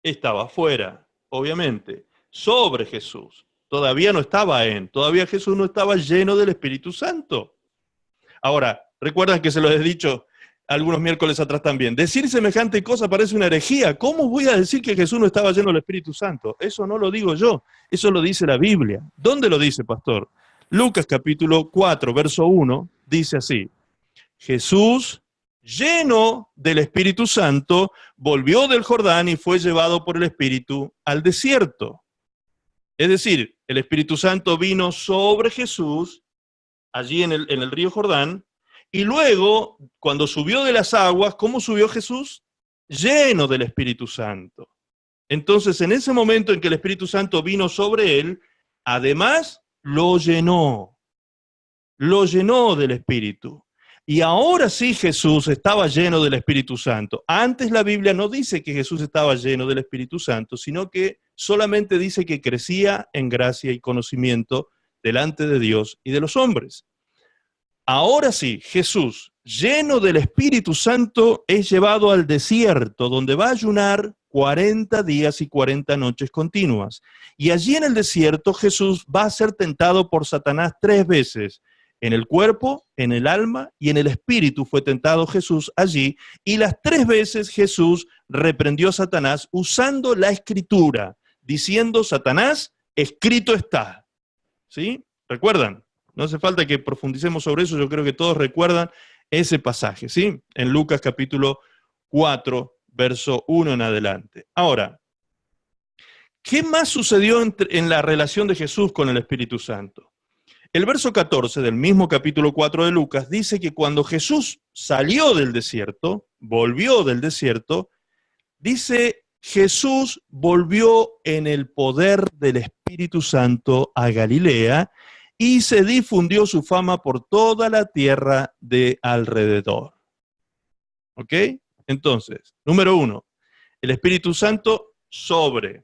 Estaba afuera, obviamente, sobre Jesús. Todavía no estaba todavía Jesús no estaba lleno del Espíritu Santo. Ahora, recuerdan que se lo he dicho algunos miércoles atrás también. Decir semejante cosa parece una herejía. ¿Cómo voy a decir que Jesús no estaba lleno del Espíritu Santo? Eso no lo digo yo, eso lo dice la Biblia. ¿Dónde lo dice, pastor? Lucas capítulo 4, verso 1, dice así. Jesús, lleno del Espíritu Santo, volvió del Jordán y fue llevado por el Espíritu al desierto. Es decir, el Espíritu Santo vino sobre Jesús, allí en el río Jordán, y luego, cuando subió de las aguas, ¿cómo subió Jesús? Lleno del Espíritu Santo. Entonces, en ese momento en que el Espíritu Santo vino sobre él, además lo llenó del Espíritu. Y ahora sí Jesús estaba lleno del Espíritu Santo. Antes la Biblia no dice que Jesús estaba lleno del Espíritu Santo, sino que solamente dice que crecía en gracia y conocimiento delante de Dios y de los hombres. Ahora sí, Jesús, lleno del Espíritu Santo, es llevado al desierto, donde va a ayunar 40 días y 40 noches continuas. Y allí en el desierto Jesús va a ser tentado por Satanás 3 veces. En el cuerpo, en el alma y en el espíritu fue tentado Jesús allí. Y las 3 veces Jesús reprendió a Satanás usando la escritura, diciendo: Satanás, escrito está. ¿Sí? ¿Recuerdan? No hace falta que profundicemos sobre eso, yo creo que todos recuerdan ese pasaje, ¿sí? En Lucas capítulo 4, verso 1 en adelante. Ahora, ¿qué más sucedió en la relación de Jesús con el Espíritu Santo? El verso 14 del mismo capítulo 4 de Lucas dice que cuando Jesús salió del desierto, volvió del desierto, dice: Jesús volvió en el poder del Espíritu Santo a Galilea y se difundió su fama por toda la tierra de alrededor. ¿Ok? Entonces, número 1, el Espíritu Santo sobre.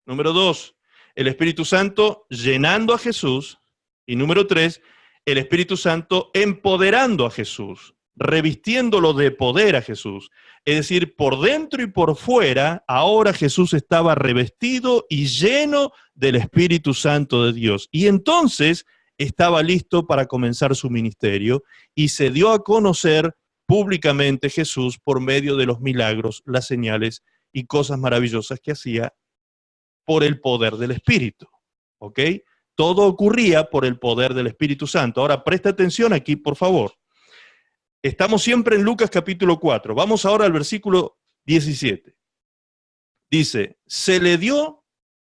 Número 2, el Espíritu Santo llenando a Jesús. Y número 3, el Espíritu Santo empoderando a Jesús, revistiéndolo de poder a Jesús. Es decir, por dentro y por fuera, ahora Jesús estaba revestido y lleno del Espíritu Santo de Dios. Y entonces estaba listo para comenzar su ministerio y se dio a conocer públicamente Jesús por medio de los milagros, las señales y cosas maravillosas que hacía por el poder del Espíritu. ¿Ok? Todo ocurría por el poder del Espíritu Santo. Ahora, presta atención aquí, por favor. Estamos siempre en Lucas capítulo 4. Vamos ahora al versículo 17. Dice: se le dio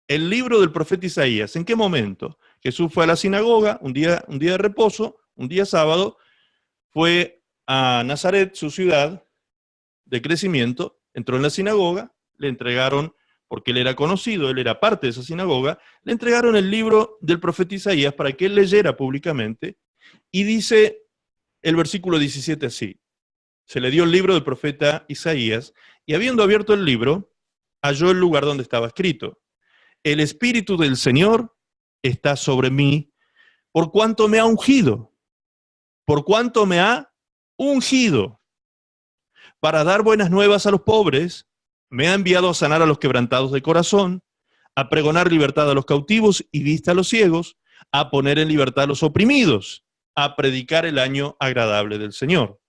el libro del profeta Isaías. ¿En qué momento? Jesús fue a la sinagoga, un día de reposo, un día sábado, fue a Nazaret, su ciudad de crecimiento, entró en la sinagoga, le entregaron, porque él era conocido, él era parte de esa sinagoga, le entregaron el libro del profeta Isaías para que él leyera públicamente, y dice el versículo 17 así: se le dio el libro del profeta Isaías, y habiendo abierto el libro, halló el lugar donde estaba escrito: el Espíritu del Señor está sobre mí, por cuanto me ha ungido, para dar buenas nuevas a los pobres, me ha enviado a sanar a los quebrantados de corazón, a pregonar libertad a los cautivos y vista a los ciegos, a poner en libertad a los oprimidos, a predicar el año agradable del Señor.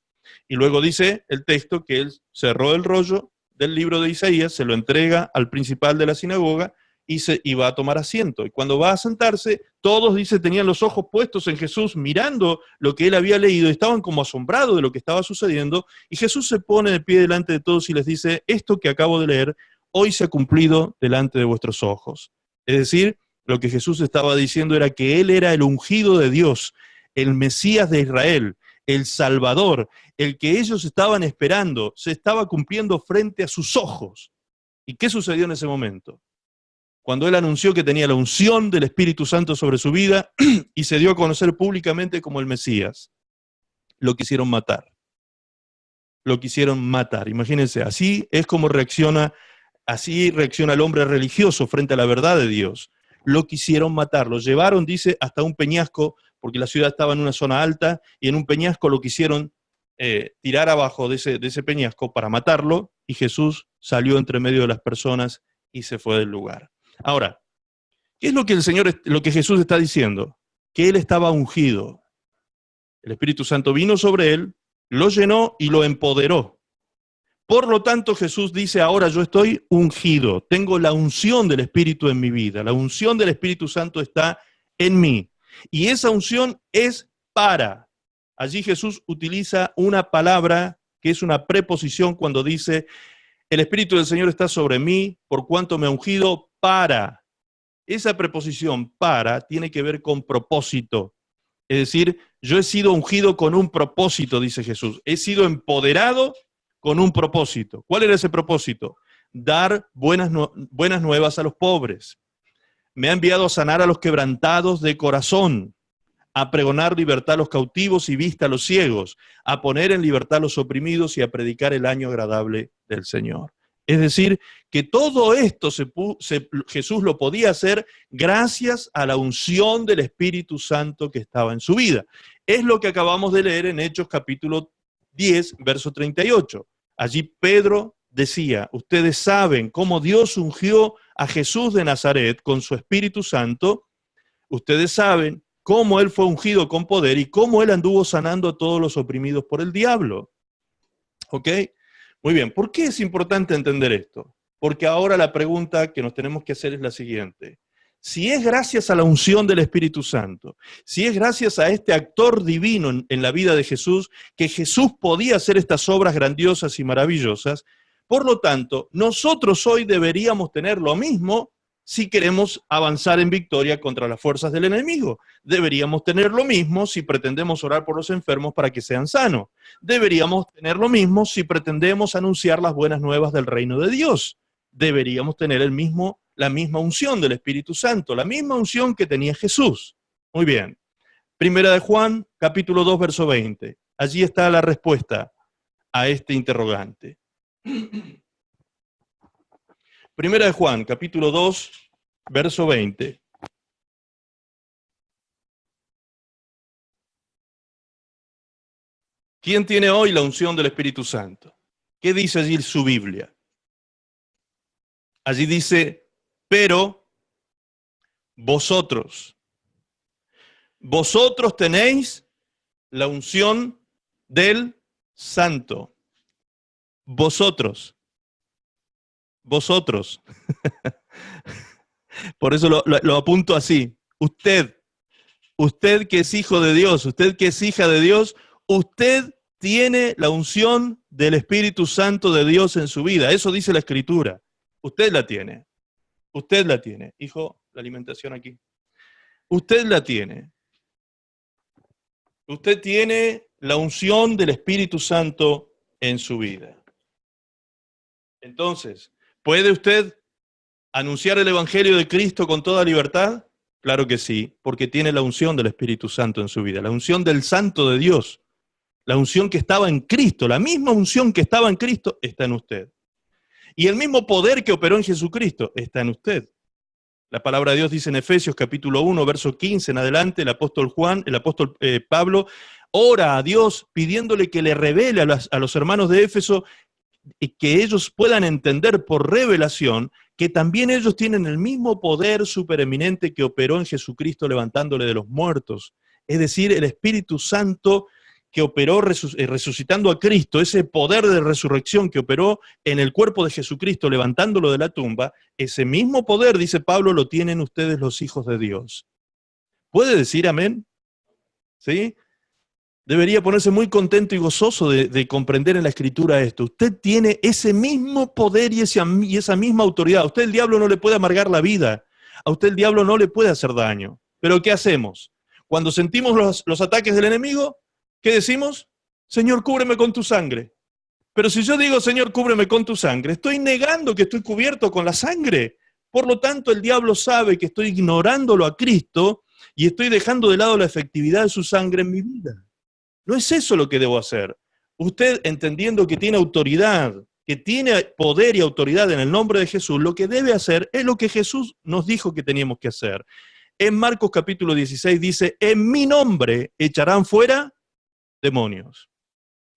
Y luego dice el texto que él cerró el rollo del libro de Isaías, se lo entrega al principal de la sinagoga y va a tomar asiento. Y cuando va a sentarse, todos, dice, tenían los ojos puestos en Jesús, mirando lo que él había leído, estaban como asombrados de lo que estaba sucediendo, y Jesús se pone de pie delante de todos y les dice: esto que acabo de leer, hoy se ha cumplido delante de vuestros ojos. Es decir, lo que Jesús estaba diciendo era que él era el ungido de Dios, el Mesías de Israel, el Salvador, el que ellos estaban esperando, se estaba cumpliendo frente a sus ojos. ¿Y qué sucedió en ese momento? Cuando él anunció que tenía la unción del Espíritu Santo sobre su vida y se dio a conocer públicamente como el Mesías, lo quisieron matar. Lo quisieron matar. Imagínense, así reacciona el hombre religioso frente a la verdad de Dios. Lo quisieron matar, lo llevaron, dice, hasta un peñasco, porque la ciudad estaba en una zona alta, y en un peñasco lo quisieron tirar abajo de ese peñasco para matarlo, y Jesús salió entre medio de las personas y se fue del lugar. Ahora, ¿qué es lo que Jesús está diciendo? Que él estaba ungido. El Espíritu Santo vino sobre él, lo llenó y lo empoderó. Por lo tanto, Jesús dice: ahora yo estoy ungido, tengo la unción del Espíritu en mi vida, la unción del Espíritu Santo está en mí. Y esa unción es para. Allí Jesús utiliza una palabra que es una preposición cuando dice: el Espíritu del Señor está sobre mí, por cuanto me ha ungido para. Esa preposición para tiene que ver con propósito. Es decir, yo he sido ungido con un propósito, dice Jesús. He sido empoderado con un propósito. ¿Cuál era ese propósito? Dar buenas nuevas a los pobres. Me ha enviado a sanar a los quebrantados de corazón, a pregonar libertad a los cautivos y vista a los ciegos, a poner en libertad a los oprimidos y a predicar el año agradable del Señor. Es decir, que todo esto Jesús lo podía hacer gracias a la unción del Espíritu Santo que estaba en su vida. Es lo que acabamos de leer en Hechos capítulo 10, verso 38. Allí Pedro decía, ustedes saben cómo Dios ungió a Jesús de Nazaret con su Espíritu Santo, ustedes saben cómo Él fue ungido con poder y cómo Él anduvo sanando a todos los oprimidos por el diablo. ¿Ok? Muy bien, ¿por qué es importante entender esto? Porque ahora la pregunta que nos tenemos que hacer es la siguiente. Si es gracias a la unción del Espíritu Santo, si es gracias a este actor divino en la vida de Jesús, que Jesús podía hacer estas obras grandiosas y maravillosas, por lo tanto, nosotros hoy deberíamos tener lo mismo si queremos avanzar en victoria contra las fuerzas del enemigo. Deberíamos tener lo mismo si pretendemos orar por los enfermos para que sean sanos. Deberíamos tener lo mismo si pretendemos anunciar las buenas nuevas del reino de Dios. Deberíamos tener la misma unción del Espíritu Santo, la misma unción que tenía Jesús. Muy bien. Primera de Juan, capítulo 2, verso 20. Allí está la respuesta a este interrogante. Primera de Juan, capítulo 2, verso 20. ¿Quién tiene hoy la unción del Espíritu Santo? ¿Qué dice allí su Biblia? Allí dice, pero vosotros tenéis la unción del Santo. Vosotros. Por eso lo apunto así. Usted que es hijo de Dios, usted que es hija de Dios, usted tiene la unción del Espíritu Santo de Dios en su vida. Eso dice la Escritura. Usted la tiene. Usted la tiene. Hijo, la alimentación aquí. Usted la tiene. Usted tiene la unción del Espíritu Santo en su vida. Entonces, ¿puede usted anunciar el Evangelio de Cristo con toda libertad? Claro que sí, porque tiene la unción del Espíritu Santo en su vida, la unción del Santo de Dios, la unción que estaba en Cristo, la misma unción que estaba en Cristo está en usted. Y el mismo poder que operó en Jesucristo está en usted. La palabra de Dios dice en Efesios capítulo 1, verso 15 en adelante, el apóstol Pablo, ora a Dios pidiéndole que le revele a los hermanos de Éfeso y que ellos puedan entender por revelación que también ellos tienen el mismo poder supereminente que operó en Jesucristo levantándole de los muertos. Es decir, el Espíritu Santo que operó resucitando a Cristo, ese poder de resurrección que operó en el cuerpo de Jesucristo levantándolo de la tumba, ese mismo poder, dice Pablo, lo tienen ustedes los hijos de Dios. ¿Puede decir amén? ¿Sí? Debería ponerse muy contento y gozoso de comprender en la Escritura esto. Usted tiene ese mismo poder y esa misma autoridad. A usted el diablo no le puede amargar la vida. A usted el diablo no le puede hacer daño. Pero ¿qué hacemos? Cuando sentimos los ataques del enemigo, ¿qué decimos? Señor, cúbreme con tu sangre. Pero si yo digo, Señor, cúbreme con tu sangre, estoy negando que estoy cubierto con la sangre. Por lo tanto, el diablo sabe que estoy ignorándolo a Cristo y estoy dejando de lado la efectividad de su sangre en mi vida. No es eso lo que debo hacer. Usted, entendiendo que tiene autoridad, que tiene poder y autoridad en el nombre de Jesús, lo que debe hacer es lo que Jesús nos dijo que teníamos que hacer. En Marcos capítulo 16 dice, en mi nombre echarán fuera demonios.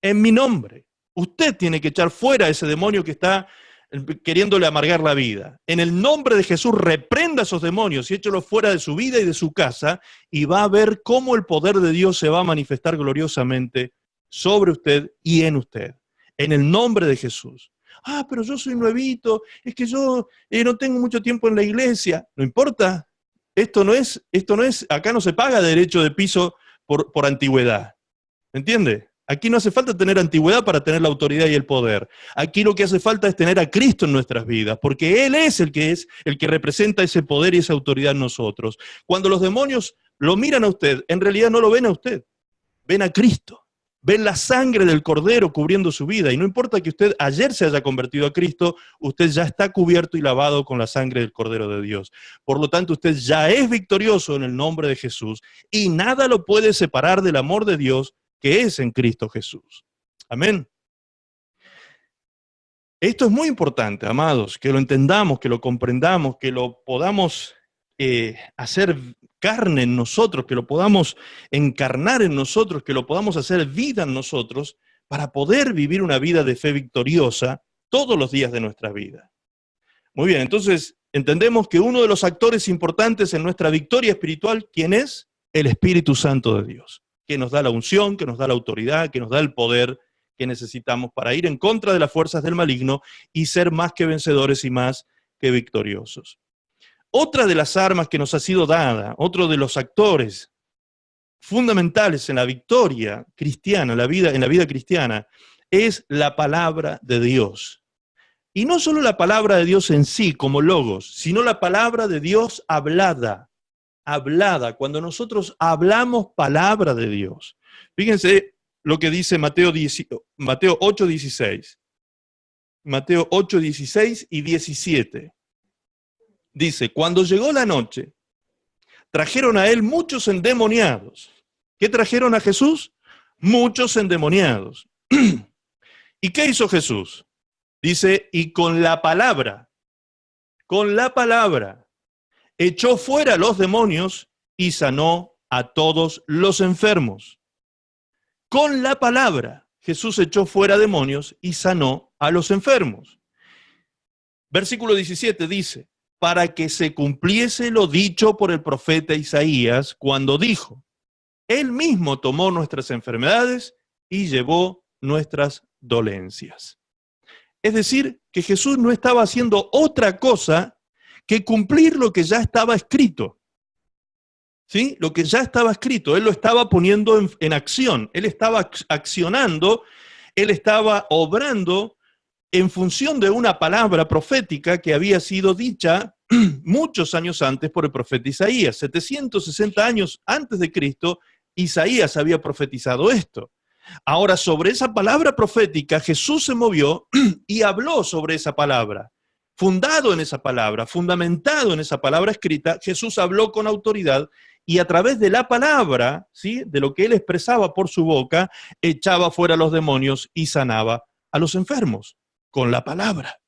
En mi nombre. Usted tiene que echar fuera ese demonio que está queriéndole amargar la vida. En el nombre de Jesús reprenda a esos demonios y échelos fuera de su vida y de su casa y va a ver cómo el poder de Dios se va a manifestar gloriosamente sobre usted y en usted. En el nombre de Jesús. Ah, pero yo soy nuevito, es que yo no tengo mucho tiempo en la iglesia. No importa. Esto no es, acá no se paga derecho de piso por antigüedad. ¿Me entiende? Aquí no hace falta tener antigüedad para tener la autoridad y el poder. Aquí lo que hace falta es tener a Cristo en nuestras vidas, porque Él es el que representa ese poder y esa autoridad en nosotros. Cuando los demonios lo miran a usted, en realidad no lo ven a usted, ven a Cristo. Ven la sangre del Cordero cubriendo su vida. Y no importa que usted ayer se haya convertido a Cristo, usted ya está cubierto y lavado con la sangre del Cordero de Dios. Por lo tanto, usted ya es victorioso en el nombre de Jesús y nada lo puede separar del amor de Dios que es en Cristo Jesús. Amén. Esto es muy importante, amados, que lo entendamos, que lo comprendamos, que lo podamos hacer carne en nosotros, que lo podamos encarnar en nosotros, que lo podamos hacer vida en nosotros, para poder vivir una vida de fe victoriosa todos los días de nuestra vida. Muy bien, entonces entendemos que uno de los actores importantes en nuestra victoria espiritual, ¿quién es? El Espíritu Santo de Dios, que nos da la unción, que nos da la autoridad, que nos da el poder que necesitamos para ir en contra de las fuerzas del maligno y ser más que vencedores y más que victoriosos. Otra de las armas que nos ha sido dada, otro de los actores fundamentales en la victoria cristiana, en la vida cristiana, es la palabra de Dios. Y no solo la palabra de Dios en sí, como logos, sino la palabra de Dios hablada. Cuando nosotros hablamos palabra de Dios. Fíjense lo que dice Mateo 8:16. Mateo 8:16 y 17. Dice, cuando llegó la noche, trajeron a él muchos endemoniados. ¿Qué trajeron a Jesús? Muchos endemoniados. ¿Y qué hizo Jesús? Dice, y con la palabra, echó fuera los demonios y sanó a todos los enfermos. Con la palabra, Jesús echó fuera demonios y sanó a los enfermos. Versículo 17 dice, para que se cumpliese lo dicho por el profeta Isaías cuando dijo, Él mismo tomó nuestras enfermedades y llevó nuestras dolencias. Es decir, que Jesús no estaba haciendo otra cosa que cumplir lo que ya estaba escrito. ¿Sí? Lo que ya estaba escrito, Él lo estaba poniendo en acción, Él estaba accionando, Él estaba obrando en función de una palabra profética que había sido dicha muchos años antes por el profeta Isaías. 760 años antes de Cristo, Isaías había profetizado esto. Ahora, sobre esa palabra profética, Jesús se movió y habló sobre esa palabra. Fundado en esa palabra, fundamentado en esa palabra escrita, Jesús habló con autoridad y a través de la palabra, ¿sí?, de lo que él expresaba por su boca, echaba fuera a los demonios y sanaba a los enfermos. Con la palabra.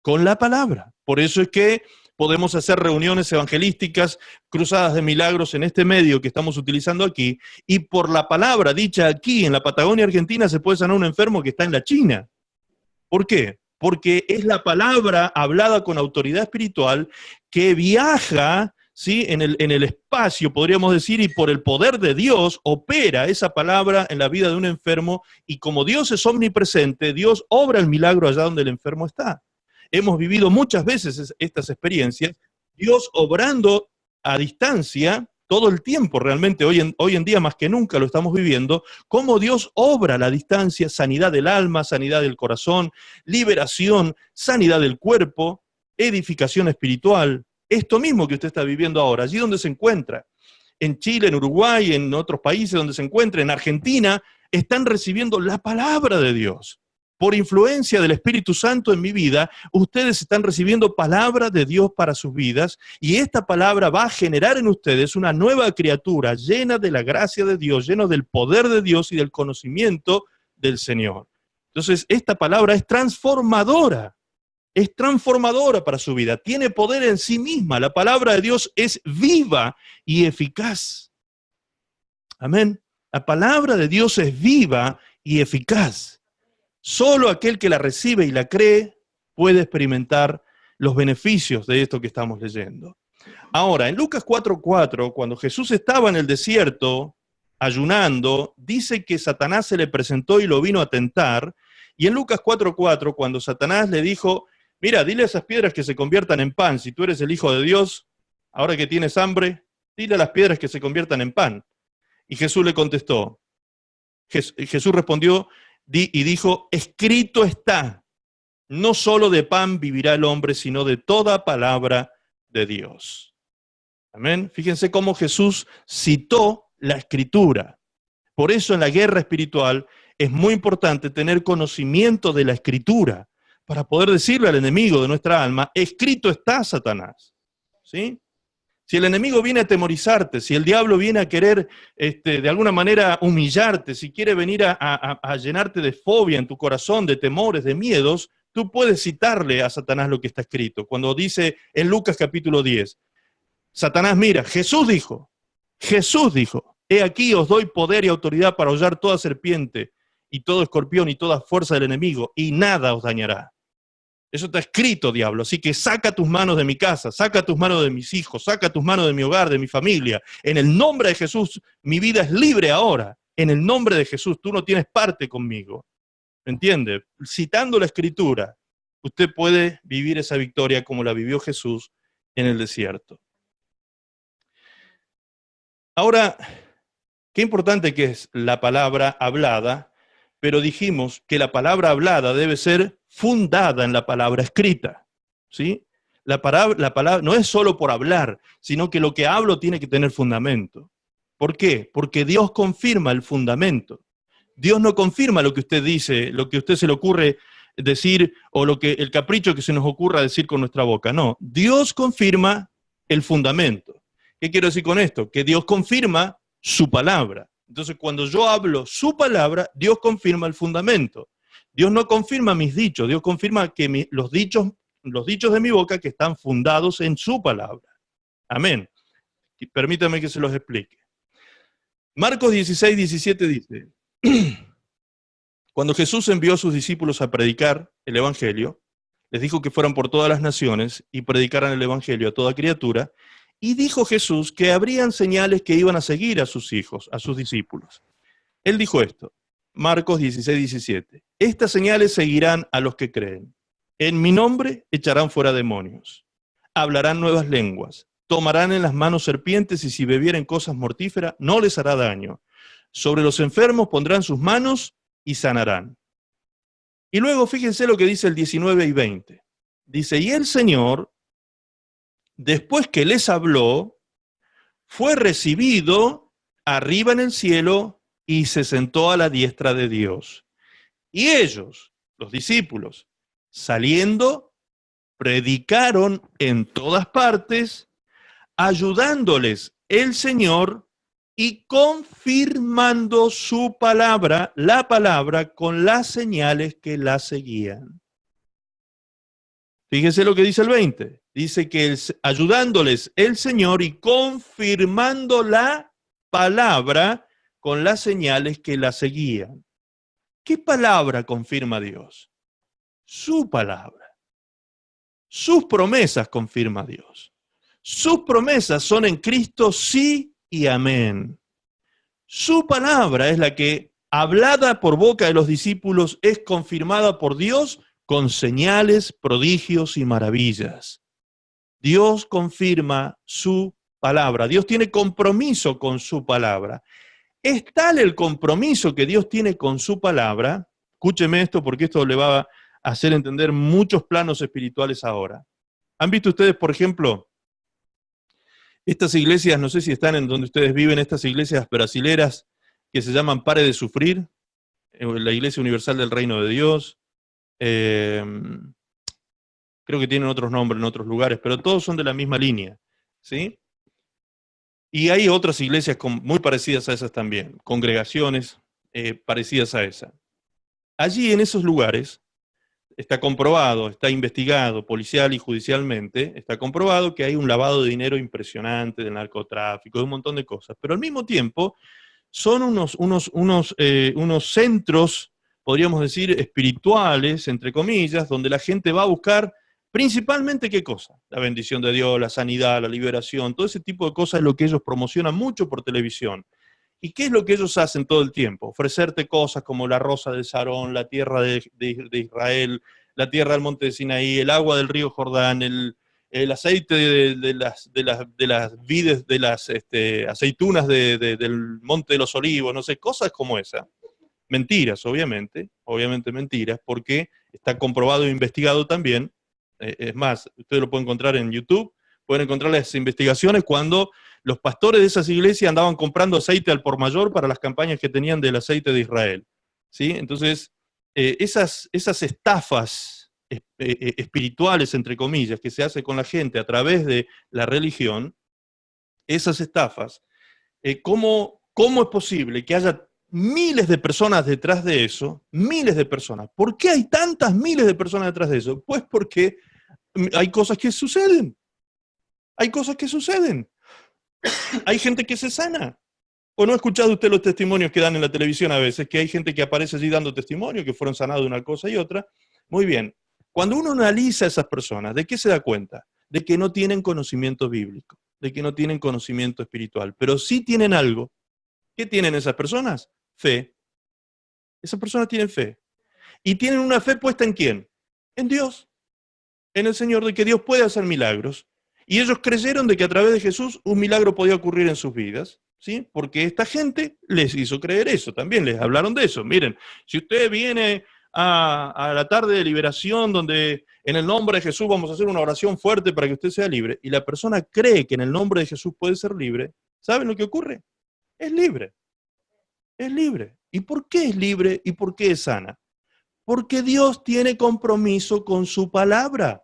Con la palabra. Por eso es que podemos hacer reuniones evangelísticas, cruzadas de milagros en este medio que estamos utilizando aquí, y por la palabra dicha aquí en la Patagonia Argentina se puede sanar un enfermo que está en la China. ¿Por qué? Porque es la palabra hablada con autoridad espiritual que viaja, ¿sí?, en el espacio, podríamos decir, y por el poder de Dios opera esa palabra en la vida de un enfermo, y como Dios es omnipresente, Dios obra el milagro allá donde el enfermo está. Hemos vivido muchas veces estas experiencias, Dios obrando a distancia todo el tiempo, realmente hoy en día más que nunca lo estamos viviendo, cómo Dios obra a la distancia, sanidad del alma, sanidad del corazón, liberación, sanidad del cuerpo, edificación espiritual, esto mismo que usted está viviendo ahora, allí donde se encuentra, en Chile, en Uruguay, en otros países donde se encuentra, en Argentina, están recibiendo la palabra de Dios. Por influencia del Espíritu Santo en mi vida, ustedes están recibiendo palabra de Dios para sus vidas y esta palabra va a generar en ustedes una nueva criatura llena de la gracia de Dios, llena del poder de Dios y del conocimiento del Señor. Entonces, esta palabra es transformadora para su vida, tiene poder en sí misma. La palabra de Dios es viva y eficaz. Amén. La palabra de Dios es viva y eficaz. Solo aquel que la recibe y la cree puede experimentar los beneficios de esto que estamos leyendo. Ahora, en Lucas 4:4, cuando Jesús estaba en el desierto, ayunando, dice que Satanás se le presentó y lo vino a tentar. Y en Lucas 4:4, cuando Satanás le dijo, mira, dile a esas piedras que se conviertan en pan, si tú eres el Hijo de Dios, ahora que tienes hambre, dile a las piedras que se conviertan en pan. Y Jesús le contestó, Jesús respondió, y dijo, escrito está, no solo de pan vivirá el hombre, sino de toda palabra de Dios. Amén. Fíjense cómo Jesús citó la Escritura. Por eso en la guerra espiritual es muy importante tener conocimiento de la Escritura para poder decirle al enemigo de nuestra alma, escrito está, Satanás. ¿Sí? Si el enemigo viene a atemorizarte, si el diablo viene a querer de alguna manera humillarte, si quiere venir a llenarte de fobia en tu corazón, de temores, de miedos, tú puedes citarle a Satanás lo que está escrito. Cuando dice en Lucas capítulo 10, Satanás, mira, Jesús dijo, he aquí os doy poder y autoridad para hollar toda serpiente y todo escorpión y toda fuerza del enemigo, y nada os dañará. Eso está escrito, diablo. Así que saca tus manos de mi casa, saca tus manos de mis hijos, saca tus manos de mi hogar, de mi familia. En el nombre de Jesús, mi vida es libre ahora. En el nombre de Jesús, tú no tienes parte conmigo. ¿Me entiende? Citando la Escritura, usted puede vivir esa victoria como la vivió Jesús en el desierto. Ahora, qué importante que es la palabra hablada, pero dijimos que la palabra hablada debe ser fundada en la palabra escrita, ¿sí? La palabra no es solo por hablar, sino que lo que hablo tiene que tener fundamento. ¿Por qué? Porque Dios confirma el fundamento. Dios no confirma lo que usted dice, lo que a usted se le ocurre decir, o el capricho que se nos ocurra decir con nuestra boca. No, Dios confirma el fundamento. ¿Qué quiero decir con esto? Que Dios confirma su palabra. Entonces, cuando yo hablo su palabra, Dios confirma el fundamento. Dios no confirma mis dichos, Dios confirma que los dichos de mi boca que están fundados en su palabra. Amén. Y permítame que se los explique. Marcos 16, 17 dice, cuando Jesús envió a sus discípulos a predicar el Evangelio, les dijo que fueran por todas las naciones y predicaran el Evangelio a toda criatura, y dijo Jesús que habrían señales que iban a seguir a sus hijos, a sus discípulos. Él dijo esto, Marcos 16, 17. Estas señales seguirán a los que creen. En mi nombre echarán fuera demonios. Hablarán nuevas lenguas. Tomarán en las manos serpientes y si bebieren cosas mortíferas no les hará daño. Sobre los enfermos pondrán sus manos y sanarán. Y luego fíjense lo que dice el 19 y 20. Dice, y el Señor, después que les habló, fue recibido arriba en el cielo y se sentó a la diestra de Dios. Y ellos, los discípulos, saliendo, predicaron en todas partes, ayudándoles el Señor y confirmando su palabra, la palabra, con las señales que la seguían. Fíjense lo que dice el 20. Dice que ayudándoles el Señor y confirmando la palabra con las señales que la seguían. ¿Qué palabra confirma Dios? Su palabra. Sus promesas confirma Dios. Sus promesas son en Cristo sí y amén. Su palabra es la que, hablada por boca de los discípulos, es confirmada por Dios con señales, prodigios y maravillas. Dios confirma su palabra. Dios tiene compromiso con su palabra. Es tal el compromiso que Dios tiene con su palabra, escúcheme esto porque esto le va a hacer entender muchos planos espirituales ahora. ¿Han visto ustedes, por ejemplo, estas iglesias, no sé si están en donde ustedes viven, estas iglesias brasileras que se llaman Pare de Sufrir, la Iglesia Universal del Reino de Dios, creo que tienen otros nombres en otros lugares, pero todos son de la misma línea, ¿sí? Y hay otras iglesias muy parecidas a esas también, congregaciones parecidas a esa. Allí en esos lugares está comprobado, está investigado policial y judicialmente, está comprobado que hay un lavado de dinero impresionante, del narcotráfico, de un montón de cosas, pero al mismo tiempo son unos centros, podríamos decir, espirituales, entre comillas, donde la gente va a buscar principalmente, ¿qué cosa? La bendición de Dios, la sanidad, la liberación, todo ese tipo de cosas es lo que ellos promocionan mucho por televisión. ¿Y qué es lo que ellos hacen todo el tiempo? Ofrecerte cosas como la rosa de Sarón, la tierra de Israel, la tierra del monte de Sinaí, el agua del río Jordán, el aceite de las vides, de las aceitunas del monte de los olivos, no sé, cosas como esa. Mentiras, obviamente mentiras, porque está comprobado e investigado también. Es más, ustedes lo pueden encontrar en YouTube, pueden encontrar las investigaciones cuando los pastores de esas iglesias andaban comprando aceite al por mayor para las campañas que tenían del aceite de Israel, ¿sí? Entonces, esas estafas espirituales, entre comillas, que se hace con la gente a través de la religión, esas estafas, ¿cómo es posible que haya miles de personas detrás de eso? Miles de personas. ¿Por qué hay tantas miles de personas detrás de eso? Pues porque hay cosas que suceden. Hay cosas que suceden. Hay gente que se sana. ¿O no ha escuchado usted los testimonios que dan en la televisión a veces? Que hay gente que aparece allí dando testimonio, que fueron sanados de una cosa y otra. Muy bien. Cuando uno analiza a esas personas, ¿de qué se da cuenta? De que no tienen conocimiento bíblico, de que no tienen conocimiento espiritual, pero sí tienen algo. ¿Qué tienen esas personas? Fe. Esas personas tienen fe. ¿Y tienen una fe puesta en quién? En Dios, en el Señor, de que Dios puede hacer milagros. Y ellos creyeron de que a través de Jesús un milagro podía ocurrir en sus vidas, ¿sí? Porque esta gente les hizo creer eso, también les hablaron de eso. Miren, si usted viene a la tarde de liberación, donde en el nombre de Jesús vamos a hacer una oración fuerte para que usted sea libre, y la persona cree que en el nombre de Jesús puede ser libre, ¿saben lo que ocurre? Es libre. Es libre. ¿Y por qué es libre y por qué es sana? Porque Dios tiene compromiso con su palabra.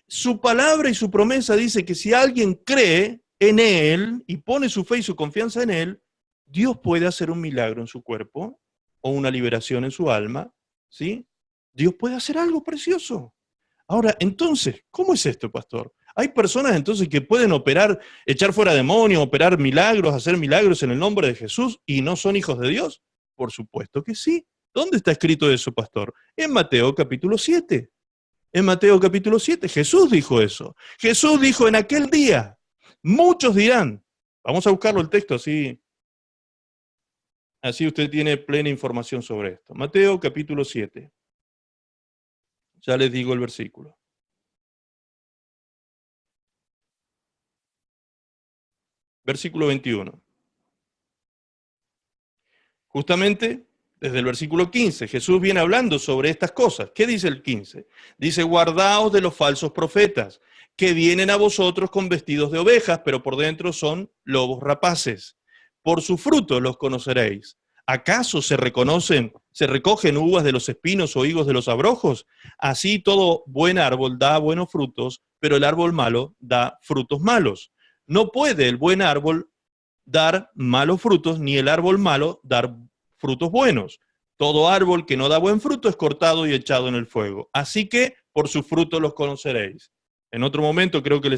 Su palabra y su promesa dice que si alguien cree en Él y pone su fe y su confianza en Él, Dios puede hacer un milagro en su cuerpo o una liberación en su alma, ¿sí? Dios puede hacer algo precioso. Ahora, entonces, ¿cómo es esto, pastor? ¿Hay personas entonces que pueden operar, echar fuera demonios, operar milagros, hacer milagros en el nombre de Jesús y no son hijos de Dios? Por supuesto que sí. ¿Dónde está escrito eso, pastor? En Mateo capítulo 7. En Mateo capítulo 7, Jesús dijo eso. Jesús dijo en aquel día, muchos dirán, vamos a buscarlo el texto, así usted tiene plena información sobre esto. Mateo capítulo 7. Ya les digo el versículo. Versículo 21. Justamente desde el versículo 15, Jesús viene hablando sobre estas cosas. ¿Qué dice el 15? Dice, guardaos de los falsos profetas, que vienen a vosotros con vestidos de ovejas, pero por dentro son lobos rapaces. Por sus frutos los conoceréis. ¿Acaso se recogen uvas de los espinos o higos de los abrojos? Así todo buen árbol da buenos frutos, pero el árbol malo da frutos malos. No puede el buen árbol dar malos frutos, ni el árbol malo dar frutos buenos. Todo árbol que no da buen fruto es cortado y echado en el fuego. Así que por sus frutos los conoceréis. En otro momento creo que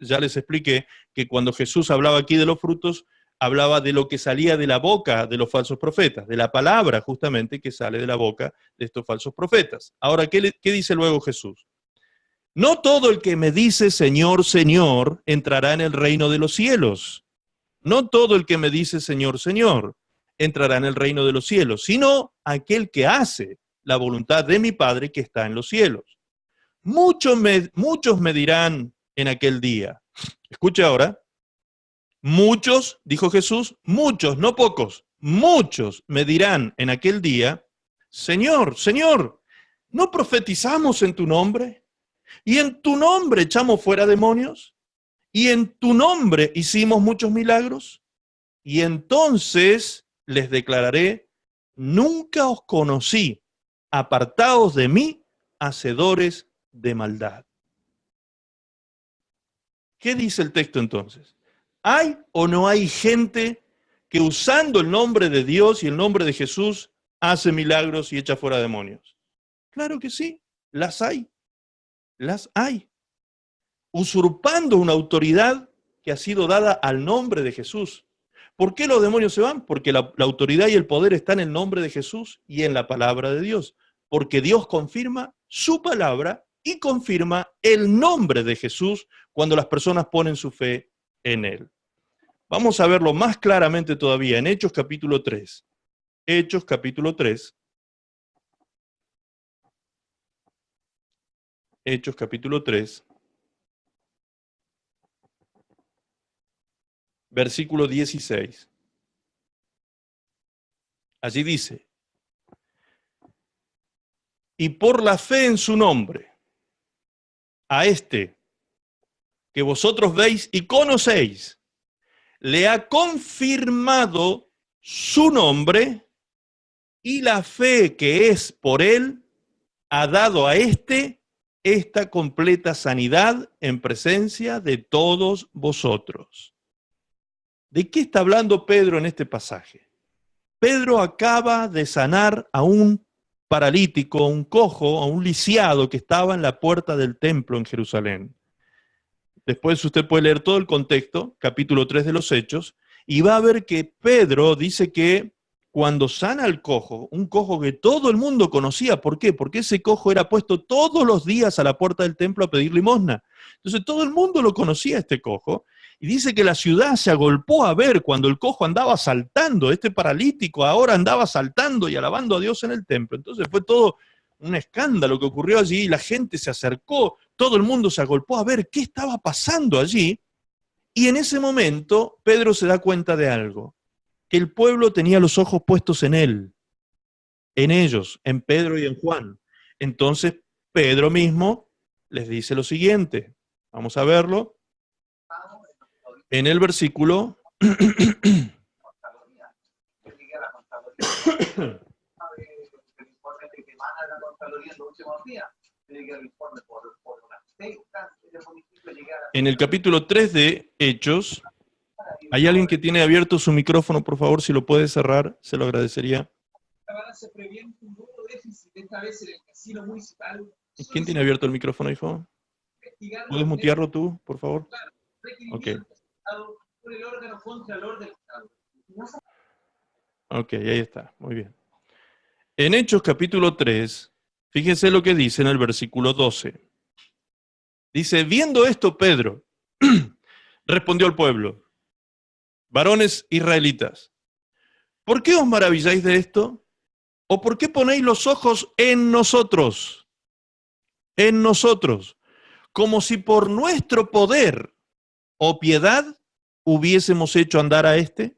ya les expliqué que cuando Jesús hablaba aquí de los frutos, hablaba de lo que salía de la boca de los falsos profetas, de la palabra justamente que sale de la boca de estos falsos profetas. Ahora, ¿qué dice luego Jesús? No todo el que me dice Señor, Señor, entrará en el reino de los cielos. No todo el que me dice Señor, Señor, entrará en el reino de los cielos, sino aquel que hace la voluntad de mi Padre que está en los cielos. Muchos me dirán en aquel día. Escuche ahora. Muchos, dijo Jesús, muchos, no pocos, muchos me dirán en aquel día, Señor, Señor, ¿no profetizamos en tu nombre? ¿Y en tu nombre echamos fuera demonios? ¿Y en tu nombre hicimos muchos milagros? Y entonces les declararé, nunca os conocí, apartaos de mí, hacedores de maldad. ¿Qué dice el texto entonces? ¿Hay o no hay gente que usando el nombre de Dios y el nombre de Jesús hace milagros y echa fuera demonios? Claro que sí, las hay. Las hay. Usurpando una autoridad que ha sido dada al nombre de Jesús. ¿Por qué los demonios se van? Porque la autoridad y el poder están en el nombre de Jesús y en la palabra de Dios. Porque Dios confirma su palabra y confirma el nombre de Jesús cuando las personas ponen su fe en Él. Vamos a verlo más claramente todavía en Hechos capítulo 3. Hechos capítulo 3. Hechos capítulo 3. Versículo 16. Allí dice, y por la fe en su nombre, a este que vosotros veis y conocéis, le ha confirmado su nombre y la fe que es por él ha dado a este esta completa sanidad en presencia de todos vosotros. ¿De qué está hablando Pedro en este pasaje? Pedro acaba de sanar a un paralítico, a un cojo, a un lisiado que estaba en la puerta del templo en Jerusalén. Después usted puede leer todo el contexto, capítulo 3 de los Hechos, y va a ver que Pedro dice que cuando sana al cojo, un cojo que todo el mundo conocía. ¿Por qué? Porque ese cojo era puesto todos los días a la puerta del templo a pedir limosna. Entonces todo el mundo lo conocía, este cojo, y dice que la ciudad se agolpó a ver cuando el cojo andaba saltando, este paralítico ahora andaba saltando y alabando a Dios en el templo. Entonces fue todo un escándalo que ocurrió allí, y la gente se acercó, todo el mundo se agolpó a ver qué estaba pasando allí, y en ese momento Pedro se da cuenta de algo, que el pueblo tenía los ojos puestos en él, en ellos, en Pedro y en Juan. Entonces Pedro mismo les dice lo siguiente, vamos a verlo, en el versículo en el capítulo 3 de Hechos. ¿Hay alguien que tiene abierto su micrófono, por favor? Si lo puede cerrar, se lo agradecería. ¿Quién tiene abierto el micrófono, hijo? ¿Puedes mutearlo tú, por favor? Ok. Ok, ahí está, muy bien. En Hechos capítulo 3, fíjense lo que dice en el versículo 12. Dice, viendo esto Pedro, respondió al pueblo, varones israelitas, ¿por qué os maravilláis de esto? ¿O por qué ponéis los ojos en nosotros? En nosotros, como si por nuestro poder o piedad hubiésemos hecho andar a este.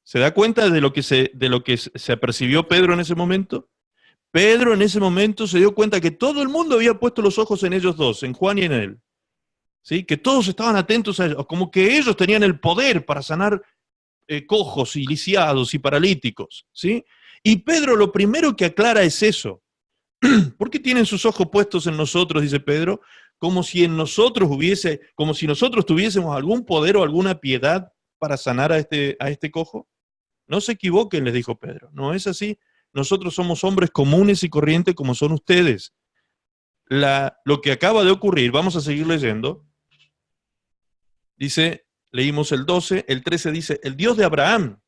¿Se da cuenta de lo que se apercibió Pedro en ese momento? Pedro en ese momento se dio cuenta que todo el mundo había puesto los ojos en ellos dos, en Juan y en él. ¿Sí? Que todos estaban atentos a ellos, como que ellos tenían el poder para sanar cojos y lisiados y paralíticos. ¿Sí? Y Pedro lo primero que aclara es eso. ¿Por qué tienen sus ojos puestos en nosotros, dice Pedro? Como si nosotros tuviésemos algún poder o alguna piedad para sanar a este cojo. No se equivoquen, les dijo Pedro. No es así. Nosotros somos hombres comunes y corrientes como son ustedes. Lo que acaba de ocurrir, vamos a seguir leyendo. Dice, leímos el 12, el 13 dice, el Dios de Abraham,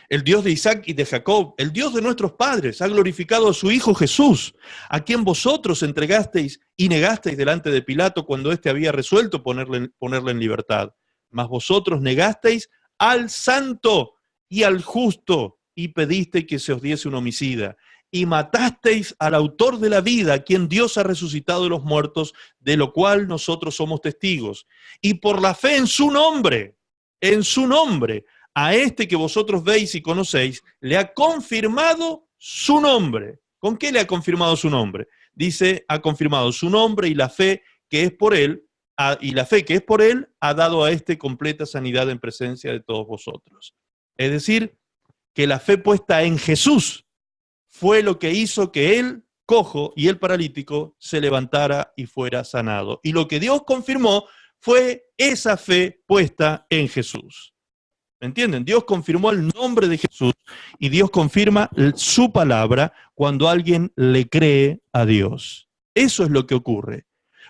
el Dios de Isaac y de Jacob, el Dios de nuestros padres, ha glorificado a su Hijo Jesús, a quien vosotros entregasteis y negasteis delante de Pilato cuando éste había resuelto ponerle en libertad. Mas vosotros negasteis al santo y al justo y pedisteis que se os diese un homicida. Y matasteis al autor de la vida, a quien Dios ha resucitado de los muertos, de lo cual nosotros somos testigos. Y por la fe en su nombre, a este que vosotros veis y conocéis, le ha confirmado su nombre. ¿Con qué le ha confirmado su nombre? Dice, ha confirmado su nombre y la fe que es por él, ha dado a este completa sanidad en presencia de todos vosotros. Es decir, que la fe puesta en Jesús fue lo que hizo que el cojo y el paralítico se levantara y fuera sanado. Y lo que Dios confirmó fue esa fe puesta en Jesús. ¿Me entienden? Dios confirmó el nombre de Jesús y Dios confirma su palabra cuando alguien le cree a Dios. Eso es lo que ocurre.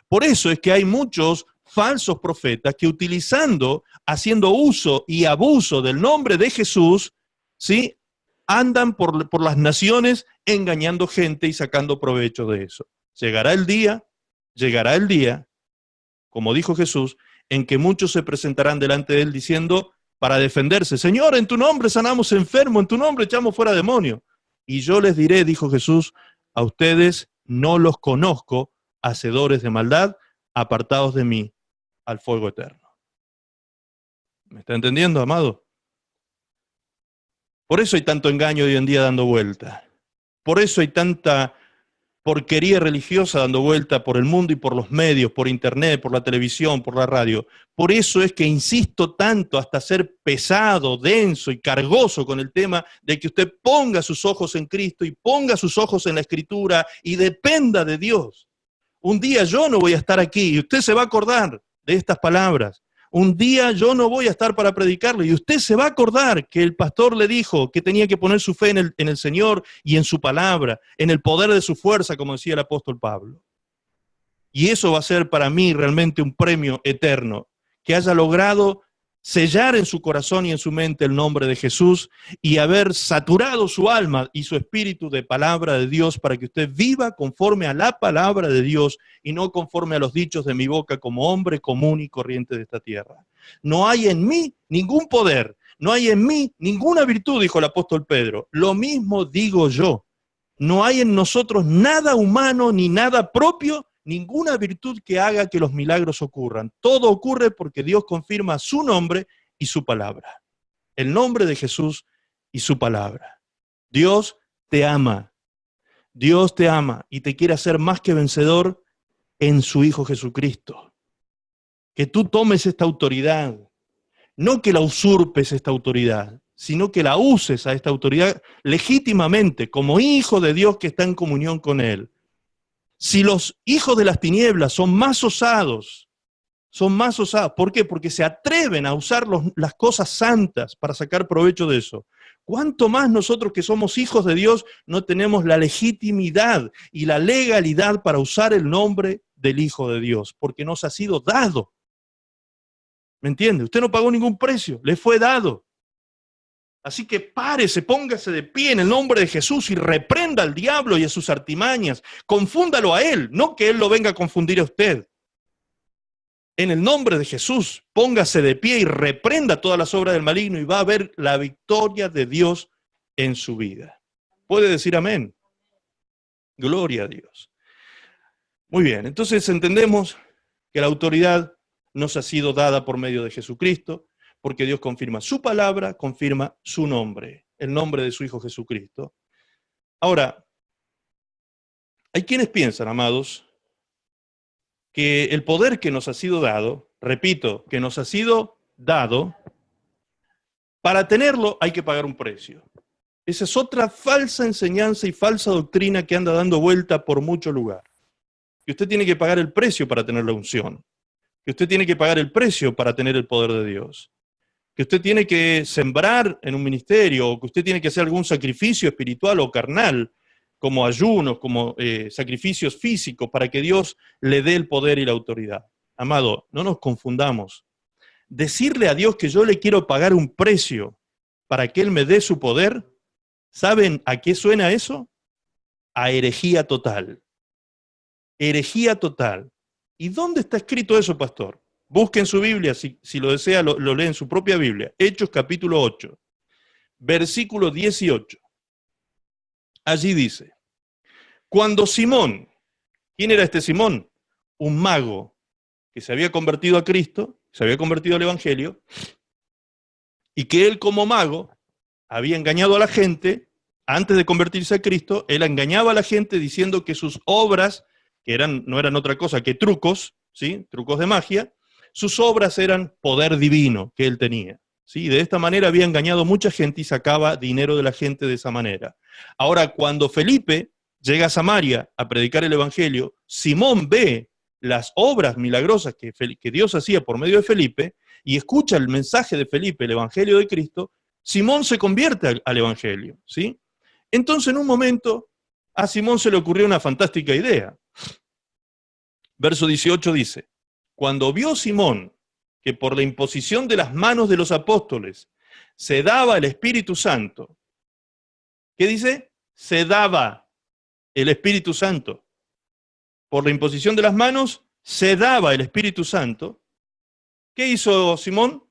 Por eso es que hay muchos falsos profetas que haciendo uso y abuso del nombre de Jesús, ¿sí?, andan por las naciones engañando gente y sacando provecho de eso. Llegará el día, como dijo Jesús, en que muchos se presentarán delante de él diciendo, para defenderse, Señor, en tu nombre sanamos enfermos, en tu nombre echamos fuera demonios. Y yo les diré, dijo Jesús, a ustedes no los conozco, hacedores de maldad, apartados de mí, al fuego eterno. ¿Me está entendiendo, amado? Por eso hay tanto engaño hoy en día dando vuelta. Por eso hay tanta porquería religiosa dando vuelta por el mundo y por los medios, por internet, por la televisión, por la radio. Por eso es que insisto tanto hasta ser pesado, denso y cargoso con el tema de que usted ponga sus ojos en Cristo y ponga sus ojos en la Escritura y dependa de Dios. Un día yo no voy a estar aquí y usted se va a acordar de estas palabras. Un día yo no voy a estar para predicarle y usted se va a acordar que el pastor le dijo que tenía que poner su fe en el Señor y en su palabra, en el poder de su fuerza, como decía el apóstol Pablo. Y eso va a ser para mí realmente un premio eterno, que haya logrado sellar en su corazón y en su mente el nombre de Jesús y haber saturado su alma y su espíritu de palabra de Dios para que usted viva conforme a la palabra de Dios y no conforme a los dichos de mi boca como hombre común y corriente de esta tierra. No hay en mí ningún poder, no hay en mí ninguna virtud, dijo el apóstol Pedro. Lo mismo digo yo. No hay en nosotros nada humano ni nada propio, ninguna virtud que haga que los milagros ocurran. Todo ocurre porque Dios confirma su nombre y su palabra. El nombre de Jesús y su palabra. Dios te ama. Dios te ama y te quiere hacer más que vencedor en su Hijo Jesucristo. Que tú tomes esta autoridad, no que la usurpes esta autoridad, sino que la uses a esta autoridad legítimamente, como hijo de Dios que está en comunión con Él. Si los hijos de las tinieblas son más osados, ¿por qué? Porque se atreven a usar las cosas santas para sacar provecho de eso. ¿Cuánto más nosotros que somos hijos de Dios no tenemos la legitimidad y la legalidad para usar el nombre del Hijo de Dios? Porque nos ha sido dado. ¿Me entiende? Usted no pagó ningún precio, le fue dado. Así que párese, póngase de pie en el nombre de Jesús y reprenda al diablo y a sus artimañas. Confúndalo a él, no que él lo venga a confundir a usted. En el nombre de Jesús, póngase de pie y reprenda todas las obras del maligno y va a ver la victoria de Dios en su vida. ¿Puede decir amén? Gloria a Dios. Muy bien, entonces entendemos que la autoridad nos ha sido dada por medio de Jesucristo, porque Dios confirma su palabra, confirma su nombre, el nombre de su Hijo Jesucristo. Ahora, hay quienes piensan, amados, que el poder que nos ha sido dado, repito, que nos ha sido dado, para tenerlo hay que pagar un precio. Esa es otra falsa enseñanza y falsa doctrina que anda dando vuelta por mucho lugar. Que usted tiene que pagar el precio para tener la unción. Que usted tiene que pagar el precio para tener el poder de Dios. Que usted tiene que sembrar en un ministerio, o que usted tiene que hacer algún sacrificio espiritual o carnal, como ayunos, como sacrificios físicos, para que Dios le dé el poder y la autoridad. Amado, no nos confundamos. Decirle a Dios que yo le quiero pagar un precio para que Él me dé su poder, ¿saben a qué suena eso? A herejía total. Herejía total. ¿Y dónde está escrito eso, pastor? Busque en su Biblia, si lo desea, lo lee en su propia Biblia. Hechos capítulo 8, versículo 18. Allí dice, cuando Simón, ¿quién era este Simón? Un mago que se había convertido a Cristo, se había convertido al Evangelio, y que él como mago había engañado a la gente, antes de convertirse a Cristo, él engañaba a la gente diciendo que sus obras, que no eran otra cosa que trucos, ¿sí? Trucos de magia, sus obras eran poder divino que él tenía. ¿Sí? De esta manera había engañado a mucha gente y sacaba dinero de la gente de esa manera. Ahora, cuando Felipe llega a Samaria a predicar el Evangelio, Simón ve las obras milagrosas que Dios hacía por medio de Felipe y escucha el mensaje de Felipe, el Evangelio de Cristo. Simón se convierte al Evangelio. ¿Sí? Entonces, en un momento, a Simón se le ocurrió una fantástica idea. Verso 18 dice, cuando vio Simón que por la imposición de las manos de los apóstoles se daba el Espíritu Santo, ¿qué dice? Se daba el Espíritu Santo. Por la imposición de las manos se daba el Espíritu Santo. ¿Qué hizo Simón?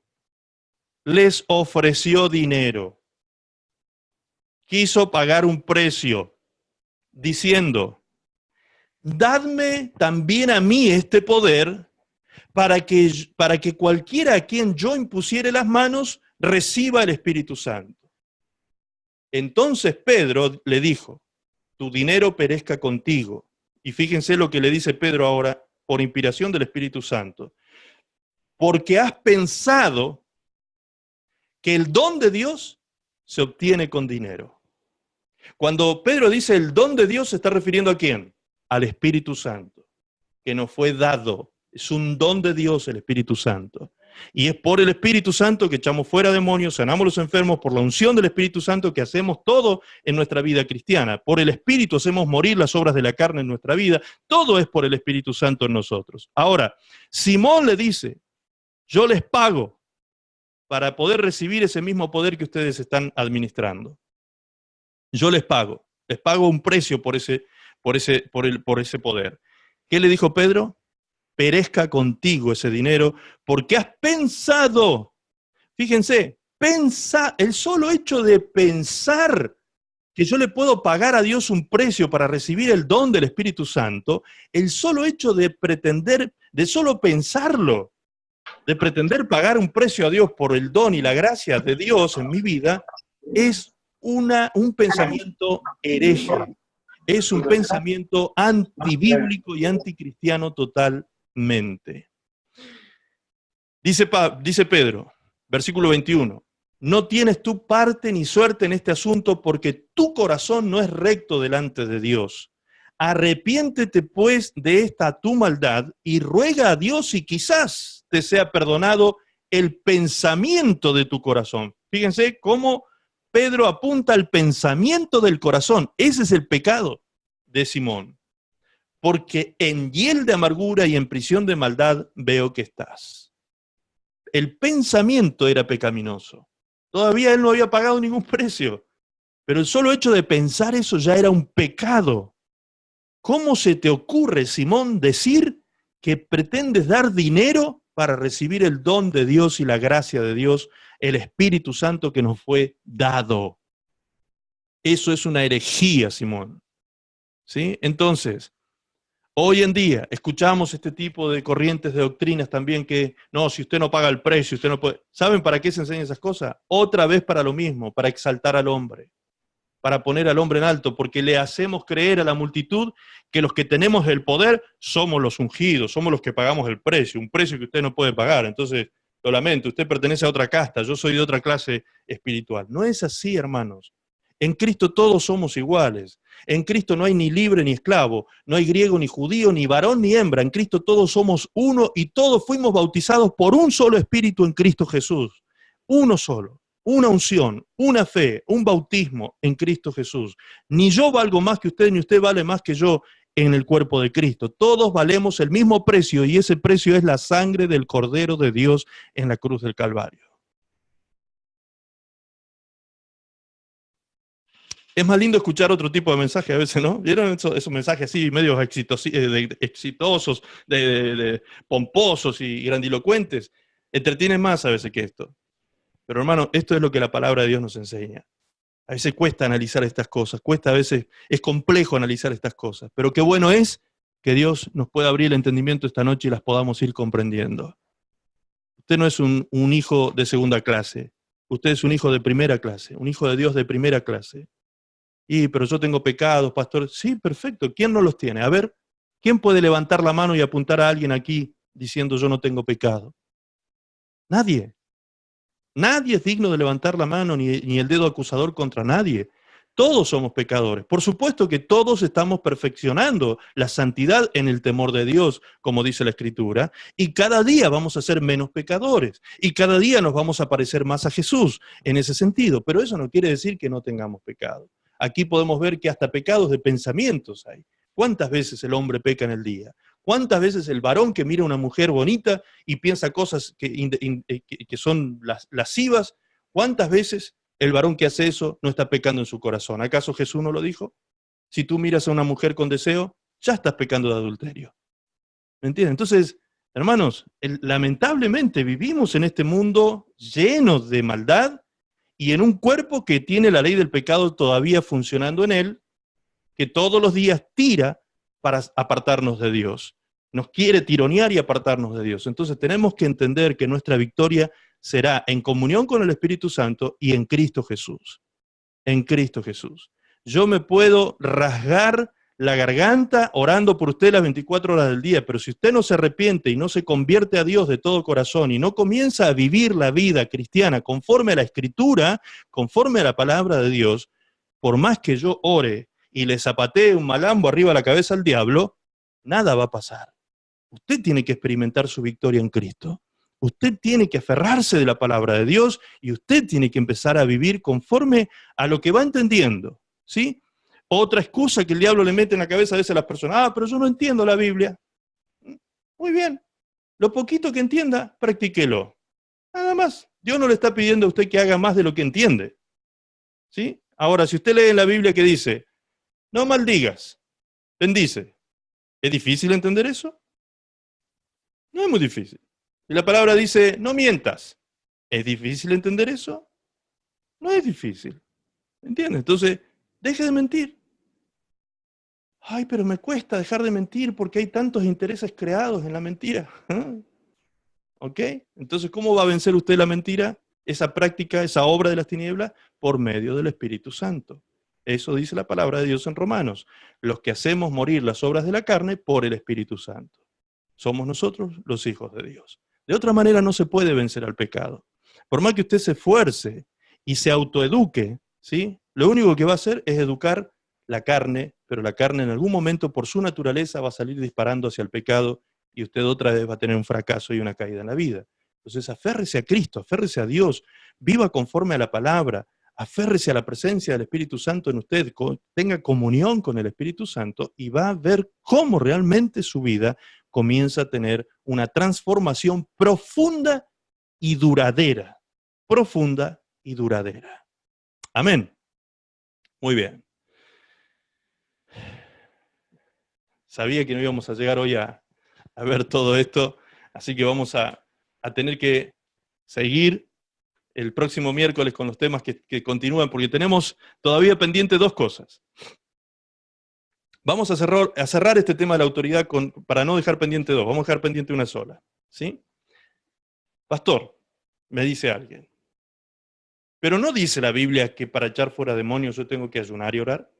Les ofreció dinero. Quiso pagar un precio, diciendo, dadme también a mí este poder para que cualquiera a quien yo impusiere las manos reciba el Espíritu Santo. Entonces Pedro le dijo, tu dinero perezca contigo. Y fíjense lo que le dice Pedro ahora, por inspiración del Espíritu Santo. Porque has pensado que el don de Dios se obtiene con dinero. Cuando Pedro dice el don de Dios, se está refiriendo ¿a quién? Al Espíritu Santo, que nos fue dado. Es un don de Dios el Espíritu Santo. Y es por el Espíritu Santo que echamos fuera demonios, sanamos a los enfermos, por la unción del Espíritu Santo que hacemos todo en nuestra vida cristiana. Por el Espíritu hacemos morir las obras de la carne en nuestra vida. Todo es por el Espíritu Santo en nosotros. Ahora, Simón le dice, yo les pago para poder recibir ese mismo poder que ustedes están administrando. Yo les pago un precio por ese poder. ¿Qué le dijo Pedro? Perezca contigo ese dinero, porque has pensado, fíjense, el solo hecho de pensar que yo le puedo pagar a Dios un precio para recibir el don del Espíritu Santo, el solo hecho de pretender, de solo pensarlo, de pretender pagar un precio a Dios por el don y la gracia de Dios en mi vida, es un pensamiento hereje, es un pensamiento antibíblico y anticristiano totalmente. Dice Pedro, versículo 21, no tienes tú parte ni suerte en este asunto porque tu corazón no es recto delante de Dios. Arrepiéntete pues de esta tu maldad y ruega a Dios y quizás te sea perdonado el pensamiento de tu corazón. Fíjense cómo Pedro apunta al pensamiento del corazón. Ese es el pecado de Simón. Porque en hiel de amargura y en prisión de maldad veo que estás. El pensamiento era pecaminoso. Todavía él no había pagado ningún precio. Pero el solo hecho de pensar eso ya era un pecado. ¿Cómo se te ocurre, Simón, decir que pretendes dar dinero para recibir el don de Dios y la gracia de Dios, el Espíritu Santo que nos fue dado? Eso es una herejía, Simón. ¿Sí? Entonces, hoy en día escuchamos este tipo de corrientes de doctrinas también que, no, si usted no paga el precio, usted no puede. ¿Saben para qué se enseñan esas cosas? Otra vez para lo mismo, para exaltar al hombre, para poner al hombre en alto, porque le hacemos creer a la multitud que los que tenemos el poder somos los ungidos, somos los que pagamos el precio, un precio que usted no puede pagar. Entonces, lo lamento, usted pertenece a otra casta, yo soy de otra clase espiritual. No es así, hermanos. En Cristo todos somos iguales. En Cristo no hay ni libre ni esclavo, no hay griego ni judío, ni varón ni hembra. En Cristo todos somos uno y todos fuimos bautizados por un solo espíritu en Cristo Jesús. Uno solo, una unción, una fe, un bautismo en Cristo Jesús. Ni yo valgo más que usted, ni usted vale más que yo en el cuerpo de Cristo. Todos valemos el mismo precio y ese precio es la sangre del Cordero de Dios en la cruz del Calvario. Es más lindo escuchar otro tipo de mensaje a veces, ¿no? ¿Vieron esos mensajes así, medios exitosos, pomposos y grandilocuentes? Entretienen más a veces que esto. Pero hermano, esto es lo que la palabra de Dios nos enseña. A veces cuesta analizar estas cosas, a veces es complejo analizar estas cosas, pero qué bueno es que Dios nos pueda abrir el entendimiento esta noche y las podamos ir comprendiendo. Usted no es un hijo de segunda clase, usted es un hijo de primera clase, un hijo de Dios de primera clase. Pero yo tengo pecados, pastor. Sí, perfecto. ¿Quién no los tiene? A ver, ¿quién puede levantar la mano y apuntar a alguien aquí diciendo yo no tengo pecado? Nadie. Nadie es digno de levantar la mano ni el dedo acusador contra nadie. Todos somos pecadores. Por supuesto que todos estamos perfeccionando la santidad en el temor de Dios, como dice la Escritura, y cada día vamos a ser menos pecadores, y cada día nos vamos a parecer más a Jesús en ese sentido, pero eso no quiere decir que no tengamos pecado. Aquí podemos ver que hasta pecados de pensamientos hay. ¿Cuántas veces el hombre peca en el día? ¿Cuántas veces el varón que mira a una mujer bonita y piensa cosas que son lascivas? ¿Cuántas veces el varón que hace eso no está pecando en su corazón? ¿Acaso Jesús no lo dijo? Si tú miras a una mujer con deseo, ya estás pecando de adulterio. ¿Me entienden? Entonces, hermanos, lamentablemente vivimos en este mundo lleno de maldad y en un cuerpo que tiene la ley del pecado todavía funcionando en él, que todos los días tira para apartarnos de Dios. Nos quiere tironear y apartarnos de Dios. Entonces tenemos que entender que nuestra victoria será en comunión con el Espíritu Santo y en Cristo Jesús. En Cristo Jesús. Yo me puedo rasgar la garganta orando por usted las 24 horas del día, pero si usted no se arrepiente y no se convierte a Dios de todo corazón y no comienza a vivir la vida cristiana conforme a la Escritura, conforme a la palabra de Dios, por más que yo ore y le zapatee un malambo arriba a la cabeza al diablo, nada va a pasar. Usted tiene que experimentar su victoria en Cristo. Usted tiene que aferrarse de la palabra de Dios y usted tiene que empezar a vivir conforme a lo que va entendiendo, ¿sí? Otra excusa que el diablo le mete en la cabeza a veces a las personas, pero yo no entiendo la Biblia. Muy bien, lo poquito que entienda, practíquelo. Nada más. Dios no le está pidiendo a usted que haga más de lo que entiende. ¿Sí? Ahora, si usted lee en la Biblia que dice, no maldigas, bendice, ¿es difícil entender eso? No es muy difícil. Si la palabra dice, no mientas, ¿es difícil entender eso? No es difícil. ¿Entiendes? Entonces, deje de mentir. Ay, pero me cuesta dejar de mentir porque hay tantos intereses creados en la mentira. ¿Ok? Entonces, ¿cómo va a vencer usted la mentira? Esa práctica, esa obra de las tinieblas, por medio del Espíritu Santo. Eso dice la palabra de Dios en Romanos. Los que hacemos morir las obras de la carne por el Espíritu Santo. Somos nosotros los hijos de Dios. De otra manera no se puede vencer al pecado. Por más que usted se esfuerce y se autoeduque, ¿sí? Lo único que va a hacer es educar la carne, pero la carne en algún momento por su naturaleza va a salir disparando hacia el pecado y usted otra vez va a tener un fracaso y una caída en la vida. Entonces aférrese a Cristo, aférrese a Dios, viva conforme a la palabra, aférrese a la presencia del Espíritu Santo en usted, tenga comunión con el Espíritu Santo y va a ver cómo realmente su vida comienza a tener una transformación profunda y duradera. Profunda y duradera. Amén. Muy bien. Sabía que no íbamos a llegar hoy a ver todo esto, así que vamos a tener que seguir el próximo miércoles con los temas que continúan, porque tenemos todavía pendiente dos cosas. Vamos a cerrar este tema de la autoridad para no dejar pendiente dos, vamos a dejar pendiente una sola. ¿Sí? Pastor, me dice alguien, pero ¿no dice la Biblia que para echar fuera demonios yo tengo que ayunar y orar?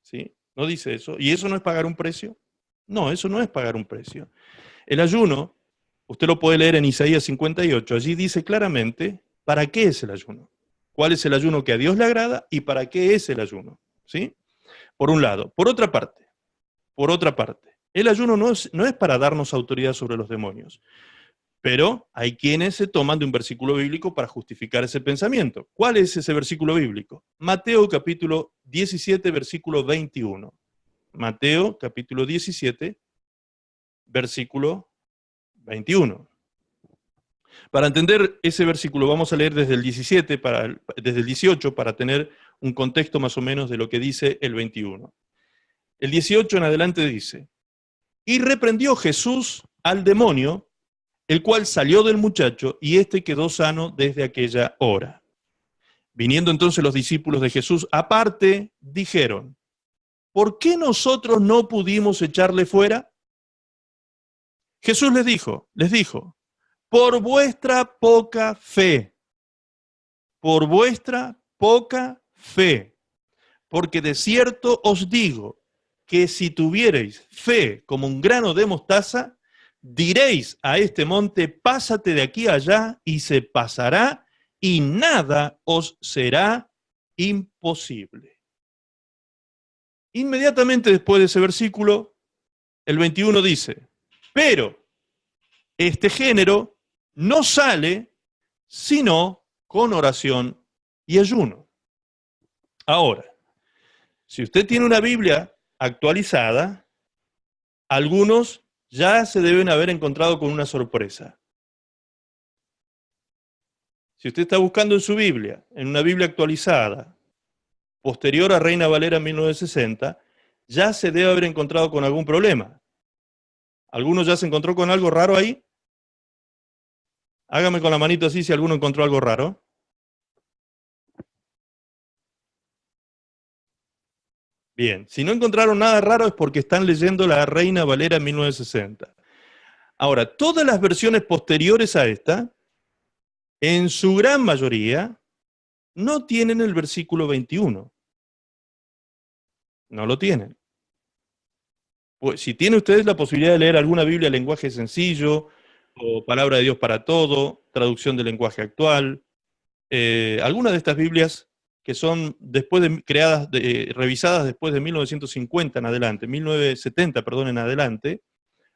¿Sí? ¿No dice eso? ¿Y eso no es pagar un precio? No, eso no es pagar un precio. El ayuno, usted lo puede leer en Isaías 58, allí dice claramente para qué es el ayuno, cuál es el ayuno que a Dios le agrada y para qué es el ayuno. ¿Sí? Por un lado. Por otra parte, el ayuno no es para darnos autoridad sobre los demonios. Pero hay quienes se toman de un versículo bíblico para justificar ese pensamiento. ¿Cuál es ese versículo bíblico? Mateo capítulo 17, versículo 21. Mateo capítulo 17, versículo 21. Para entender ese versículo vamos a leer desde el 17, desde el 18, para tener un contexto más o menos de lo que dice el 21. El 18 en adelante dice, y reprendió Jesús al demonio, el cual salió del muchacho, y éste quedó sano desde aquella hora. Viniendo entonces los discípulos de Jesús aparte, dijeron, ¿por qué nosotros no pudimos echarle fuera? Jesús les dijo, por vuestra poca fe, por vuestra poca fe, porque de cierto os digo que si tuviereis fe como un grano de mostaza, diréis a este monte, pásate de aquí a allá, y se pasará, y nada os será imposible. Inmediatamente después de ese versículo, el 21 dice, pero este género no sale sino con oración y ayuno. Ahora, si usted tiene una Biblia actualizada, algunos ya se deben haber encontrado con una sorpresa. Si usted está buscando en su Biblia, en una Biblia actualizada, posterior a Reina Valera 1960, ya se debe haber encontrado con algún problema. ¿Alguno ya se encontró con algo raro ahí? Hágame con la manito así si alguno encontró algo raro. Bien, si no encontraron nada raro es porque están leyendo la Reina Valera 1960. Ahora, todas las versiones posteriores a esta, en su gran mayoría, no tienen el versículo 21. No lo tienen. Pues, si tiene ustedes la posibilidad de leer alguna Biblia en lenguaje sencillo, o Palabra de Dios para todo, traducción del lenguaje actual, alguna de estas Biblias que son revisadas después de 1950 en adelante, 1970, perdón, en adelante,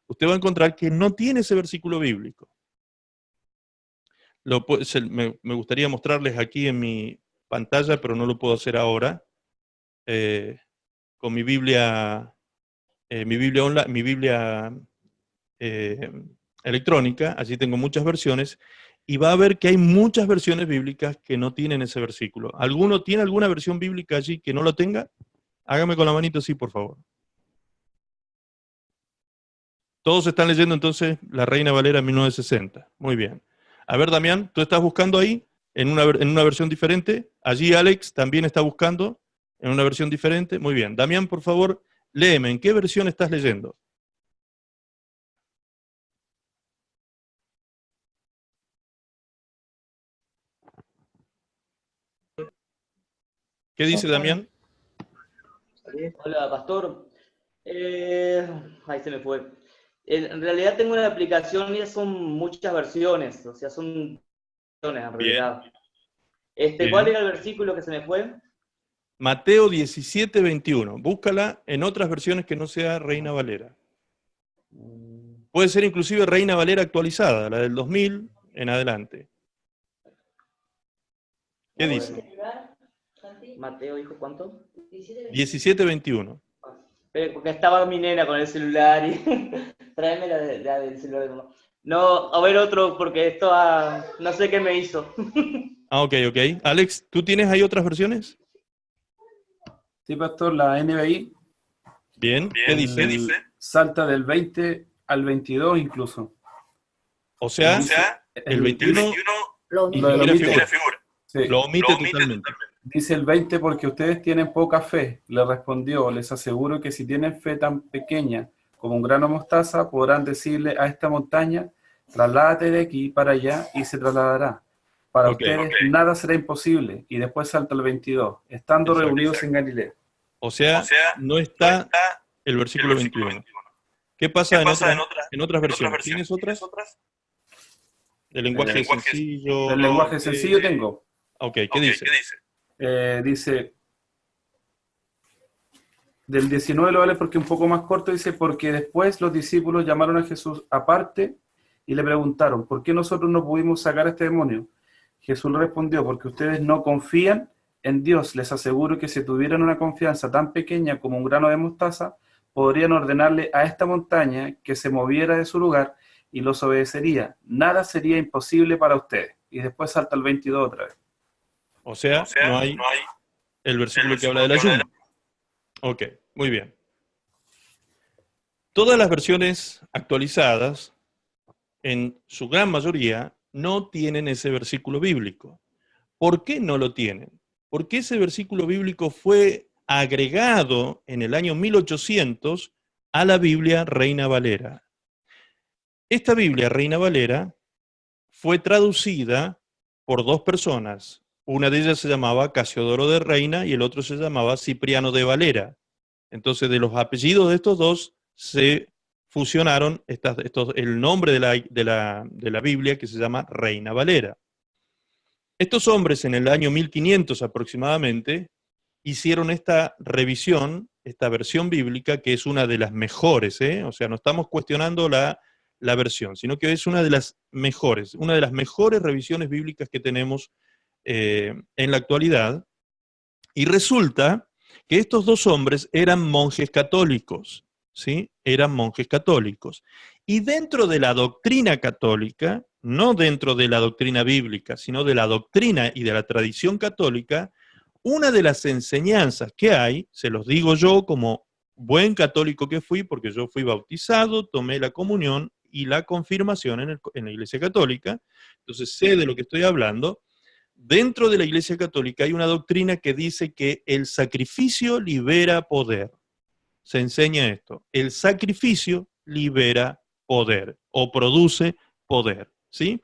usted va a encontrar que no tiene ese versículo bíblico. Me gustaría mostrarles aquí en mi pantalla, pero no lo puedo hacer ahora, con mi Biblia electrónica. Allí tengo muchas versiones, y va a ver que hay muchas versiones bíblicas que no tienen ese versículo. ¿Alguno tiene alguna versión bíblica allí que no lo tenga? Hágame con la manito sí, por favor. Todos están leyendo entonces la Reina Valera 1960. Muy bien. A ver, Damián, ¿tú estás buscando ahí en una versión diferente? Allí Alex también está buscando en una versión diferente. Muy bien. Damián, por favor, léeme, ¿en qué versión estás leyendo? ¿Qué dice Damián? Hola, pastor. Ahí se me fue. En realidad tengo una aplicación y son muchas versiones, o sea, son versiones en Bien, realidad. ¿Cuál bien. era el versículo que se me fue? Mateo 17, 21. Búscala en otras versiones que no sea Reina Valera. Puede ser inclusive Reina Valera actualizada, la del 2000 en adelante. ¿Qué dice? Mateo dijo cuánto. 17, 21. Porque estaba mi nena con el celular y tráeme la del celular. No, a ver otro, porque esto no sé qué me hizo. Ah, ok, ok. Alex, ¿tú tienes ahí otras versiones? Sí, pastor, la NBI Bien, ¿qué dice? salta del 20 al 22 incluso. O sea, el 21 lo ni siquiera omite. figura. Sí. Lo omite totalmente. Dice el 20 porque ustedes tienen poca fe. Le respondió, les aseguro que si tienen fe tan pequeña como un grano de mostaza, podrán decirle a esta montaña, trasládate de aquí para allá y se trasladará. Para Ok. ustedes nada será imposible. Y después salta el 22, estando Exacto. reunidos en Galilea. O sea, no está el versículo 21. ¿Qué pasa en otras versiones? ¿Tienes otras? El lenguaje sencillo. El lenguaje sencillo tengo. Ok, ¿qué dice? Dice, del 19 lo vale porque un poco más corto, dice, porque después los discípulos llamaron a Jesús aparte y le preguntaron, ¿por qué nosotros no pudimos sacar a este demonio? Jesús le respondió, porque ustedes no confían en Dios. Les aseguro que si tuvieran una confianza tan pequeña como un grano de mostaza, podrían ordenarle a esta montaña que se moviera de su lugar y los obedecería. Nada sería imposible para ustedes. Y después salta el 22 otra vez. O sea, no hay el versículo que habla del ayuno. Ok, muy bien. Todas las versiones actualizadas, en su gran mayoría, no tienen ese versículo bíblico. ¿Por qué no lo tienen? Porque ese versículo bíblico fue agregado en el año 1800 a la Biblia Reina Valera. Esta Biblia Reina Valera fue traducida por dos personas. Una de ellas se llamaba Casiodoro de Reina y el otro se llamaba Cipriano de Valera. Entonces, de los apellidos de estos dos se fusionaron el nombre de la Biblia, que se llama Reina Valera. Estos hombres en el año 1500 aproximadamente hicieron esta revisión, esta versión bíblica, que es una de las mejores, o sea, no estamos cuestionando la versión, sino que es una de las mejores revisiones bíblicas que tenemos en la actualidad. Y resulta que estos dos hombres eran monjes católicos, ¿sí? Eran monjes católicos. Y dentro de la doctrina católica, no dentro de la doctrina bíblica, sino de la doctrina y de la tradición católica, una de las enseñanzas que hay, se los digo yo como buen católico que fui, porque yo fui bautizado, tomé la comunión y la confirmación en la Iglesia Católica, entonces sé de lo que estoy hablando. Dentro de la Iglesia Católica hay una doctrina que dice que el sacrificio libera poder. Se enseña esto. El sacrificio libera poder o produce poder, ¿sí?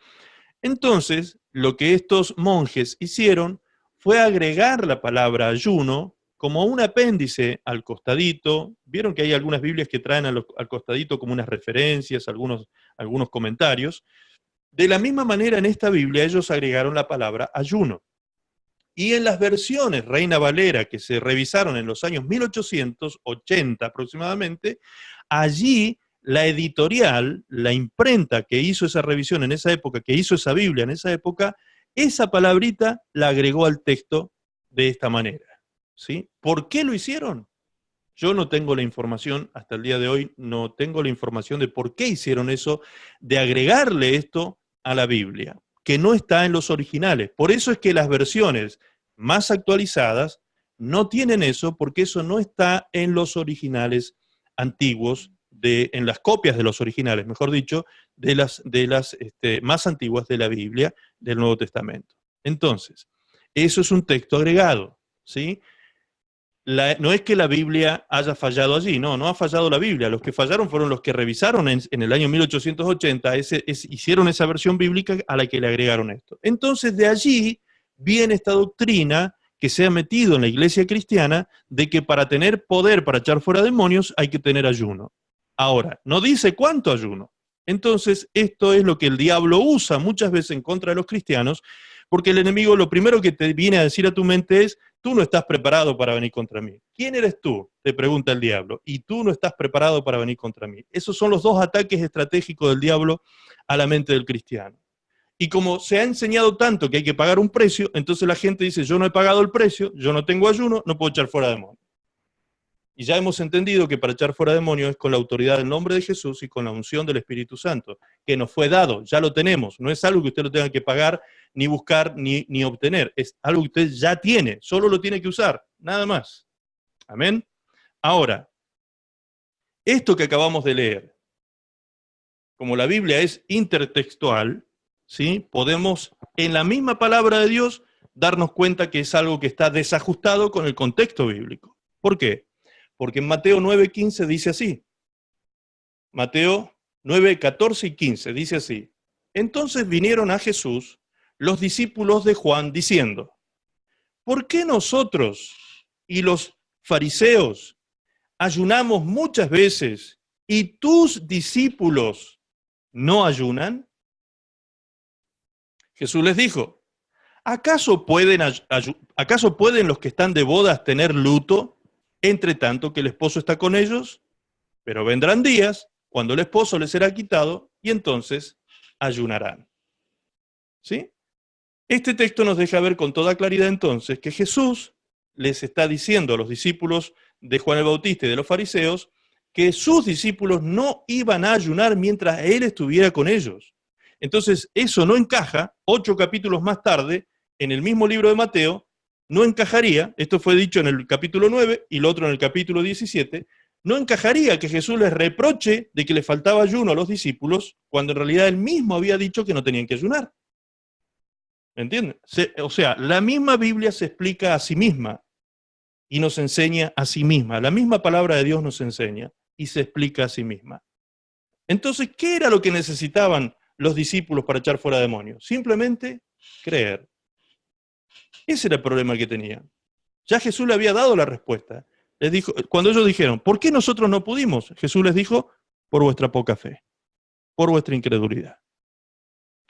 Entonces, lo que estos monjes hicieron fue agregar la palabra ayuno como un apéndice al costadito. Vieron que hay algunas Biblias que traen al costadito como unas referencias, algunos comentarios. De la misma manera, en esta Biblia ellos agregaron la palabra ayuno. Y en las versiones Reina Valera que se revisaron en los años 1880 aproximadamente, allí la editorial, la imprenta que hizo esa revisión en esa época, que hizo esa Biblia en esa época, esa palabrita la agregó al texto de esta manera, ¿sí? ¿Por qué lo hicieron? Yo no tengo la información, hasta el día de hoy no tengo la información de por qué hicieron eso, de agregarle esto a la Biblia. que no está en los originales. Por eso es que las versiones más actualizadas no tienen eso, porque eso no está en los originales antiguos, en las copias de los originales, mejor dicho, de las más antiguas de la Biblia, del Nuevo Testamento. Entonces, eso es un texto agregado, ¿sí? No es que la Biblia haya fallado allí, no ha fallado la Biblia. Los que fallaron fueron los que revisaron en el año 1880, hicieron esa versión bíblica a la que le agregaron esto. Entonces, de allí viene esta doctrina que se ha metido en la iglesia cristiana de que para tener poder para echar fuera demonios hay que tener ayuno. Ahora, no dice cuánto ayuno. Entonces, esto es lo que el diablo usa muchas veces en contra de los cristianos, porque el enemigo lo primero que te viene a decir a tu mente es: tú no estás preparado para venir contra mí. ¿Quién eres tú?, te pregunta el diablo, y tú no estás preparado para venir contra mí. Esos son los dos ataques estratégicos del diablo a la mente del cristiano. Y como se ha enseñado tanto que hay que pagar un precio, entonces la gente dice: yo no he pagado el precio, yo no tengo ayuno, no puedo echar fuera demonios. Y ya hemos entendido que para echar fuera demonios es con la autoridad del nombre de Jesús y con la unción del Espíritu Santo, que nos fue dado, ya lo tenemos. No es algo que usted lo tenga que pagar, ni buscar, ni obtener. Es algo que usted ya tiene, solo lo tiene que usar, nada más. Amén. Ahora, esto que acabamos de leer, como la Biblia es intertextual, ¿sí?, podemos en la misma palabra de Dios darnos cuenta que es algo que está desajustado con el contexto bíblico. ¿Por qué? Porque en Mateo 9:15 dice así. Mateo 9:14 y 15 dice así. Entonces vinieron a Jesús los discípulos de Juan diciendo: ¿por qué nosotros y los fariseos ayunamos muchas veces y tus discípulos no ayunan? Jesús les dijo: ¿acaso pueden los que están de bodas tener luto entre tanto que el esposo está con ellos? Pero vendrán días cuando el esposo les será quitado y entonces ayunarán. ¿Sí? Este texto nos deja ver con toda claridad entonces que Jesús les está diciendo a los discípulos de Juan el Bautista y de los fariseos que sus discípulos no iban a ayunar mientras él estuviera con ellos. Entonces eso no encaja, 8 capítulos más tarde, en el mismo libro de Mateo, no encajaría, esto fue dicho en el capítulo 9 y lo otro en el capítulo 17, no encajaría que Jesús les reproche de que les faltaba ayuno a los discípulos, cuando en realidad él mismo había dicho que no tenían que ayunar. ¿Me entienden? O sea, la misma Biblia se explica a sí misma y nos enseña a sí misma. La misma palabra de Dios nos enseña y se explica a sí misma. Entonces, ¿qué era lo que necesitaban los discípulos para echar fuera demonios? Simplemente creer. Ese era el problema que tenían. Ya Jesús le había dado la respuesta. Les dijo, cuando ellos dijeron: ¿por qué nosotros no pudimos? Jesús les dijo: por vuestra poca fe, por vuestra incredulidad.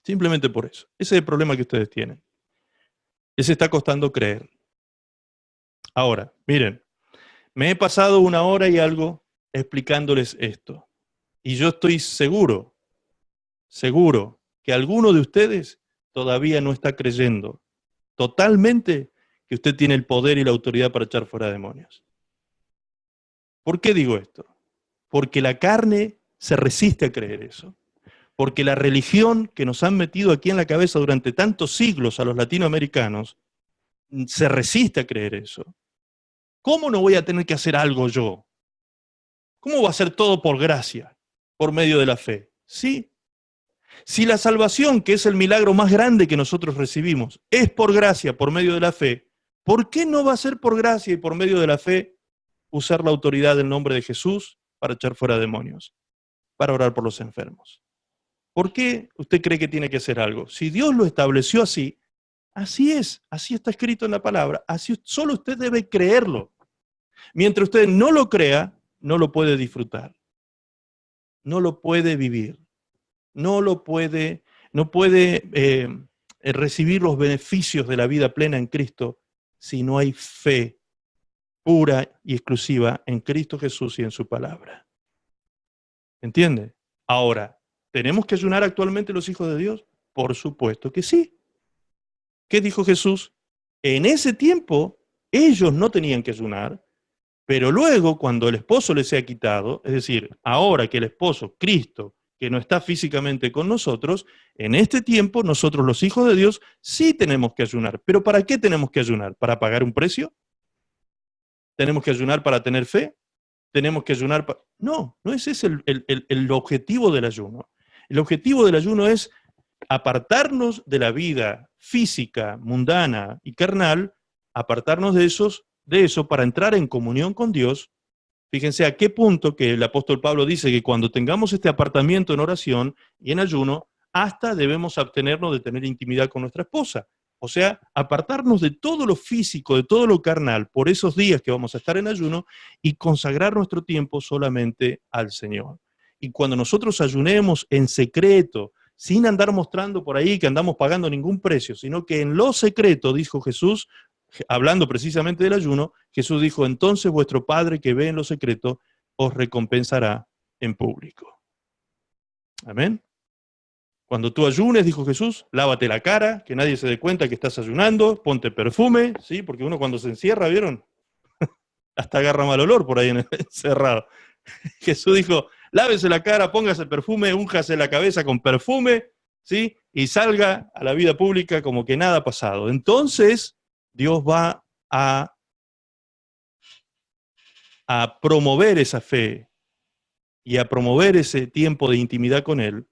Simplemente por eso. Ese es el problema que ustedes tienen. Les está costando creer. Ahora, miren, me he pasado 1 hora y algo explicándoles esto. Y yo estoy seguro que alguno de ustedes todavía no está creyendo totalmente que usted tiene el poder y la autoridad para echar fuera demonios. ¿Por qué digo esto? Porque la carne se resiste a creer eso. Porque la religión que nos han metido aquí en la cabeza durante tantos siglos a los latinoamericanos se resiste a creer eso. ¿Cómo no voy a tener que hacer algo yo? ¿Cómo va a ser todo por gracia, por medio de la fe? Sí. Si la salvación, que es el milagro más grande que nosotros recibimos, es por gracia, por medio de la fe, ¿por qué no va a ser por gracia y por medio de la fe usar la autoridad del nombre de Jesús para echar fuera demonios, para orar por los enfermos? ¿Por qué usted cree que tiene que hacer algo? Si Dios lo estableció así, así es, así está escrito en la palabra, así solo usted debe creerlo. Mientras usted no lo crea, no lo puede disfrutar, no lo puede vivir, no puede recibir los beneficios de la vida plena en Cristo si no hay fe pura y exclusiva en Cristo Jesús y en su palabra. ¿Entiende? Ahora, ¿tenemos que ayunar actualmente los hijos de Dios? Por supuesto que sí. ¿Qué dijo Jesús? En ese tiempo ellos no tenían que ayunar, pero luego cuando el esposo les sea quitado, es decir, ahora que el esposo, Cristo, que no está físicamente con nosotros, en este tiempo nosotros los hijos de Dios sí tenemos que ayunar. ¿Pero para qué tenemos que ayunar? ¿Para pagar un precio? ¿Tenemos que ayunar para tener fe? ¿Tenemos que ayunar para...? No, no es ese el objetivo del ayuno. El objetivo del ayuno es apartarnos de la vida física, mundana y carnal, apartarnos de eso para entrar en comunión con Dios. Fíjense a qué punto que el apóstol Pablo dice que cuando tengamos este apartamiento en oración y en ayuno, hasta debemos abstenernos de tener intimidad con nuestra esposa. O sea, apartarnos de todo lo físico, de todo lo carnal, por esos días que vamos a estar en ayuno y consagrar nuestro tiempo solamente al Señor. Y cuando nosotros ayunemos en secreto, sin andar mostrando por ahí que andamos pagando ningún precio, sino que en lo secreto, dijo Jesús, hablando precisamente del ayuno, Jesús dijo, entonces vuestro Padre que ve en lo secreto os recompensará en público. Amén. Cuando tú ayunes, dijo Jesús, lávate la cara, que nadie se dé cuenta que estás ayunando, ponte perfume, ¿sí? Porque uno cuando se encierra, ¿vieron? Hasta agarra mal olor por ahí encerrado. Jesús dijo, lávese la cara, póngase perfume, únjase la cabeza con perfume, ¿sí? Y salga a la vida pública como que nada ha pasado. Entonces, Dios va a promover esa fe y a promover ese tiempo de intimidad con Él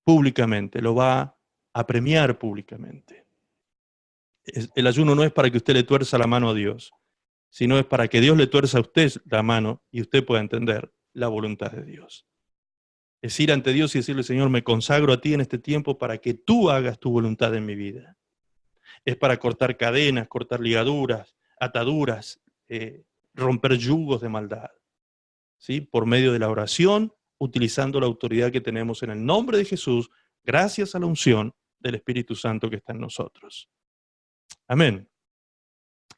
públicamente, lo va a premiar públicamente. El ayuno no es para que usted le tuerza la mano a Dios, sino es para que Dios le tuerza a usted la mano y usted pueda entender la voluntad de Dios. Es ir ante Dios y decirle, Señor, me consagro a ti en este tiempo para que tú hagas tu voluntad en mi vida. Es para cortar cadenas, cortar ligaduras, ataduras, romper yugos de maldad, ¿sí? Por medio de la oración, utilizando la autoridad que tenemos en el nombre de Jesús, gracias a la unción del Espíritu Santo que está en nosotros. Amén.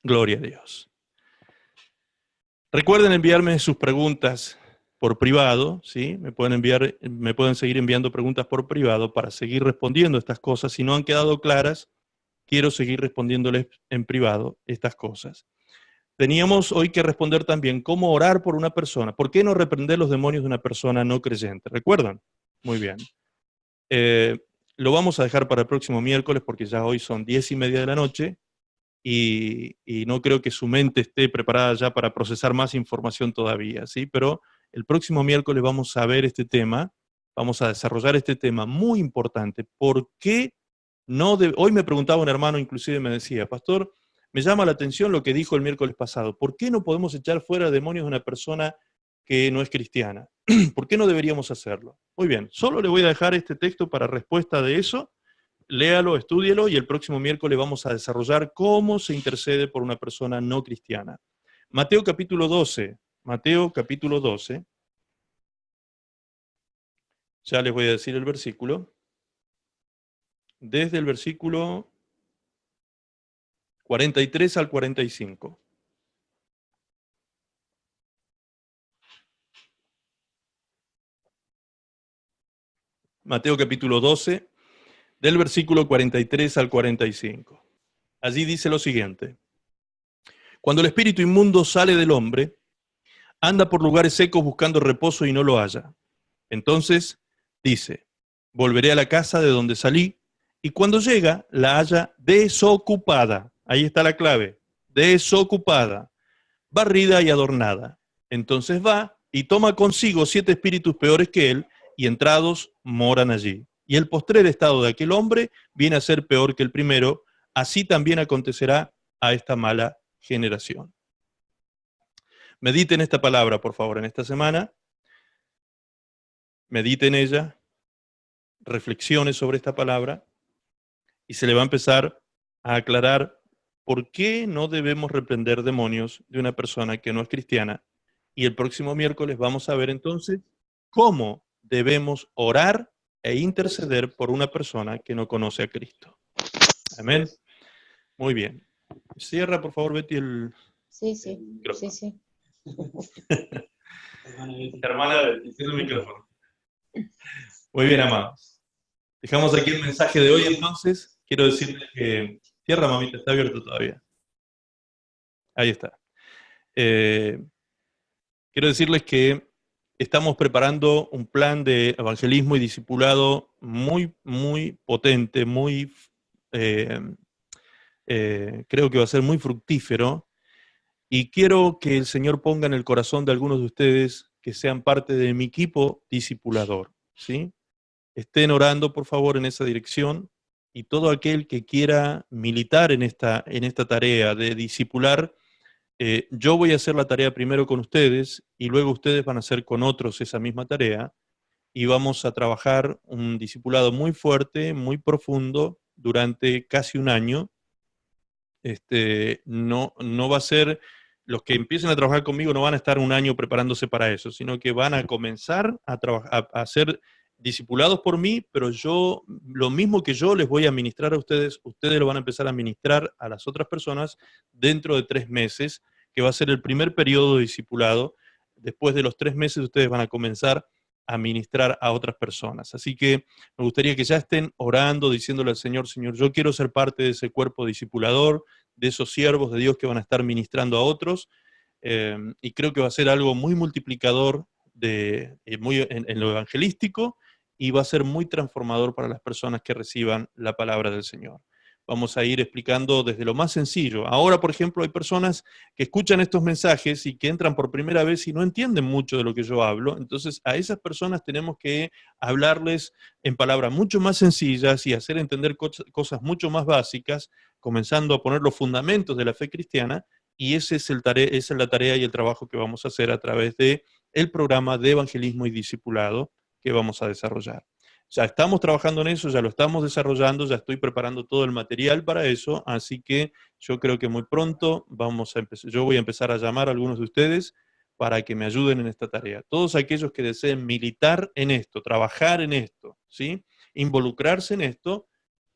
Gloria a Dios. Recuerden enviarme sus preguntas por privado, ¿sí? Me pueden seguir enviando preguntas por privado para seguir respondiendo estas cosas. Si no han quedado claras, quiero seguir respondiéndoles en privado estas cosas. Teníamos hoy que responder también cómo orar por una persona. ¿Por qué no reprender los demonios de una persona no creyente? ¿Recuerdan? Muy bien. Lo vamos a dejar para el próximo miércoles porque ya hoy son 10:30 de la noche y no creo que su mente esté preparada ya para procesar más información todavía, ¿sí? Pero el próximo miércoles vamos a ver este tema, vamos a desarrollar este tema muy importante. ¿Por qué no Hoy me preguntaba un hermano, inclusive me decía, pastor, me llama la atención lo que dijo el miércoles pasado. ¿Por qué no podemos echar fuera demonios de una persona que no es cristiana? ¿Por qué no deberíamos hacerlo? Muy bien, solo le voy a dejar este texto para respuesta de eso. Léalo, estúdielo y el próximo miércoles vamos a desarrollar cómo se intercede por una persona no cristiana. Mateo capítulo 12. Mateo capítulo 12. Ya les voy a decir el versículo. Desde el versículo 43 al 45. Mateo capítulo 12, del versículo 43 al 45. Allí dice lo siguiente. Cuando el espíritu inmundo sale del hombre, anda por lugares secos buscando reposo y no lo halla. Entonces dice, volveré a la casa de donde salí, y cuando llega, la halla desocupada. Ahí está la clave, desocupada, barrida y adornada. Entonces va y toma consigo 7 espíritus peores que él, y entrados moran allí. Y el postrer estado de aquel hombre viene a ser peor que el primero, así también acontecerá a esta mala generación. Mediten esta palabra, por favor, en esta semana. Medite en ella, reflexione sobre esta palabra, y se le va a empezar a aclarar por qué no debemos reprender demonios de una persona que no es cristiana. Y el próximo miércoles vamos a ver entonces cómo debemos orar e interceder por una persona que no conoce a Cristo. Amén. Muy bien. Cierra, por favor, Betty, el micrófono. Sí. Hermana Betty, cierra el micrófono. Muy bien, amados. Dejamos aquí el mensaje de hoy, entonces. Quiero decirles que... Cierra, mamita, está abierto todavía. Ahí está. Quiero decirles que estamos preparando un plan de evangelismo y discipulado muy, muy potente, muy, creo que va a ser muy fructífero, y quiero que el Señor ponga en el corazón de algunos de ustedes que sean parte de mi equipo discipulador, ¿sí? Estén orando, por favor, en esa dirección, y todo aquel que quiera militar en esta tarea de discipular, yo voy a hacer la tarea primero con ustedes, y luego ustedes van a hacer con otros esa misma tarea, y vamos a trabajar un discipulado muy fuerte, muy profundo, durante casi un año. No va a ser, los que empiecen a trabajar conmigo no van a estar un año preparándose para eso, sino que van a comenzar a ser discipulados por mí, pero yo, lo mismo que yo les voy a ministrar a ustedes, ustedes lo van a empezar a ministrar a las otras personas dentro de 3 meses, que va a ser el primer periodo de discipulado. Después de los 3 meses ustedes van a comenzar a ministrar a otras personas. Así que me gustaría que ya estén orando, diciéndole al Señor, Señor, yo quiero ser parte de ese cuerpo discipulador, de esos siervos de Dios que van a estar ministrando a otros, y creo que va a ser algo muy multiplicador muy en lo evangelístico, y va a ser muy transformador para las personas que reciban la palabra del Señor. Vamos a ir explicando desde lo más sencillo. Ahora, por ejemplo, hay personas que escuchan estos mensajes y que entran por primera vez y no entienden mucho de lo que yo hablo. Entonces, a esas personas tenemos que hablarles en palabras mucho más sencillas y hacer entender cosas mucho más básicas, comenzando a poner los fundamentos de la fe cristiana, y esa es la tarea y el trabajo que vamos a hacer a través del programa de evangelismo y discipulado que vamos a desarrollar. Ya estamos trabajando en eso, ya lo estamos desarrollando, ya estoy preparando todo el material para eso, así que yo creo que muy pronto yo voy a empezar a llamar a algunos de ustedes para que me ayuden en esta tarea. Todos aquellos que deseen militar en esto, trabajar en esto, ¿sí? Involucrarse en esto,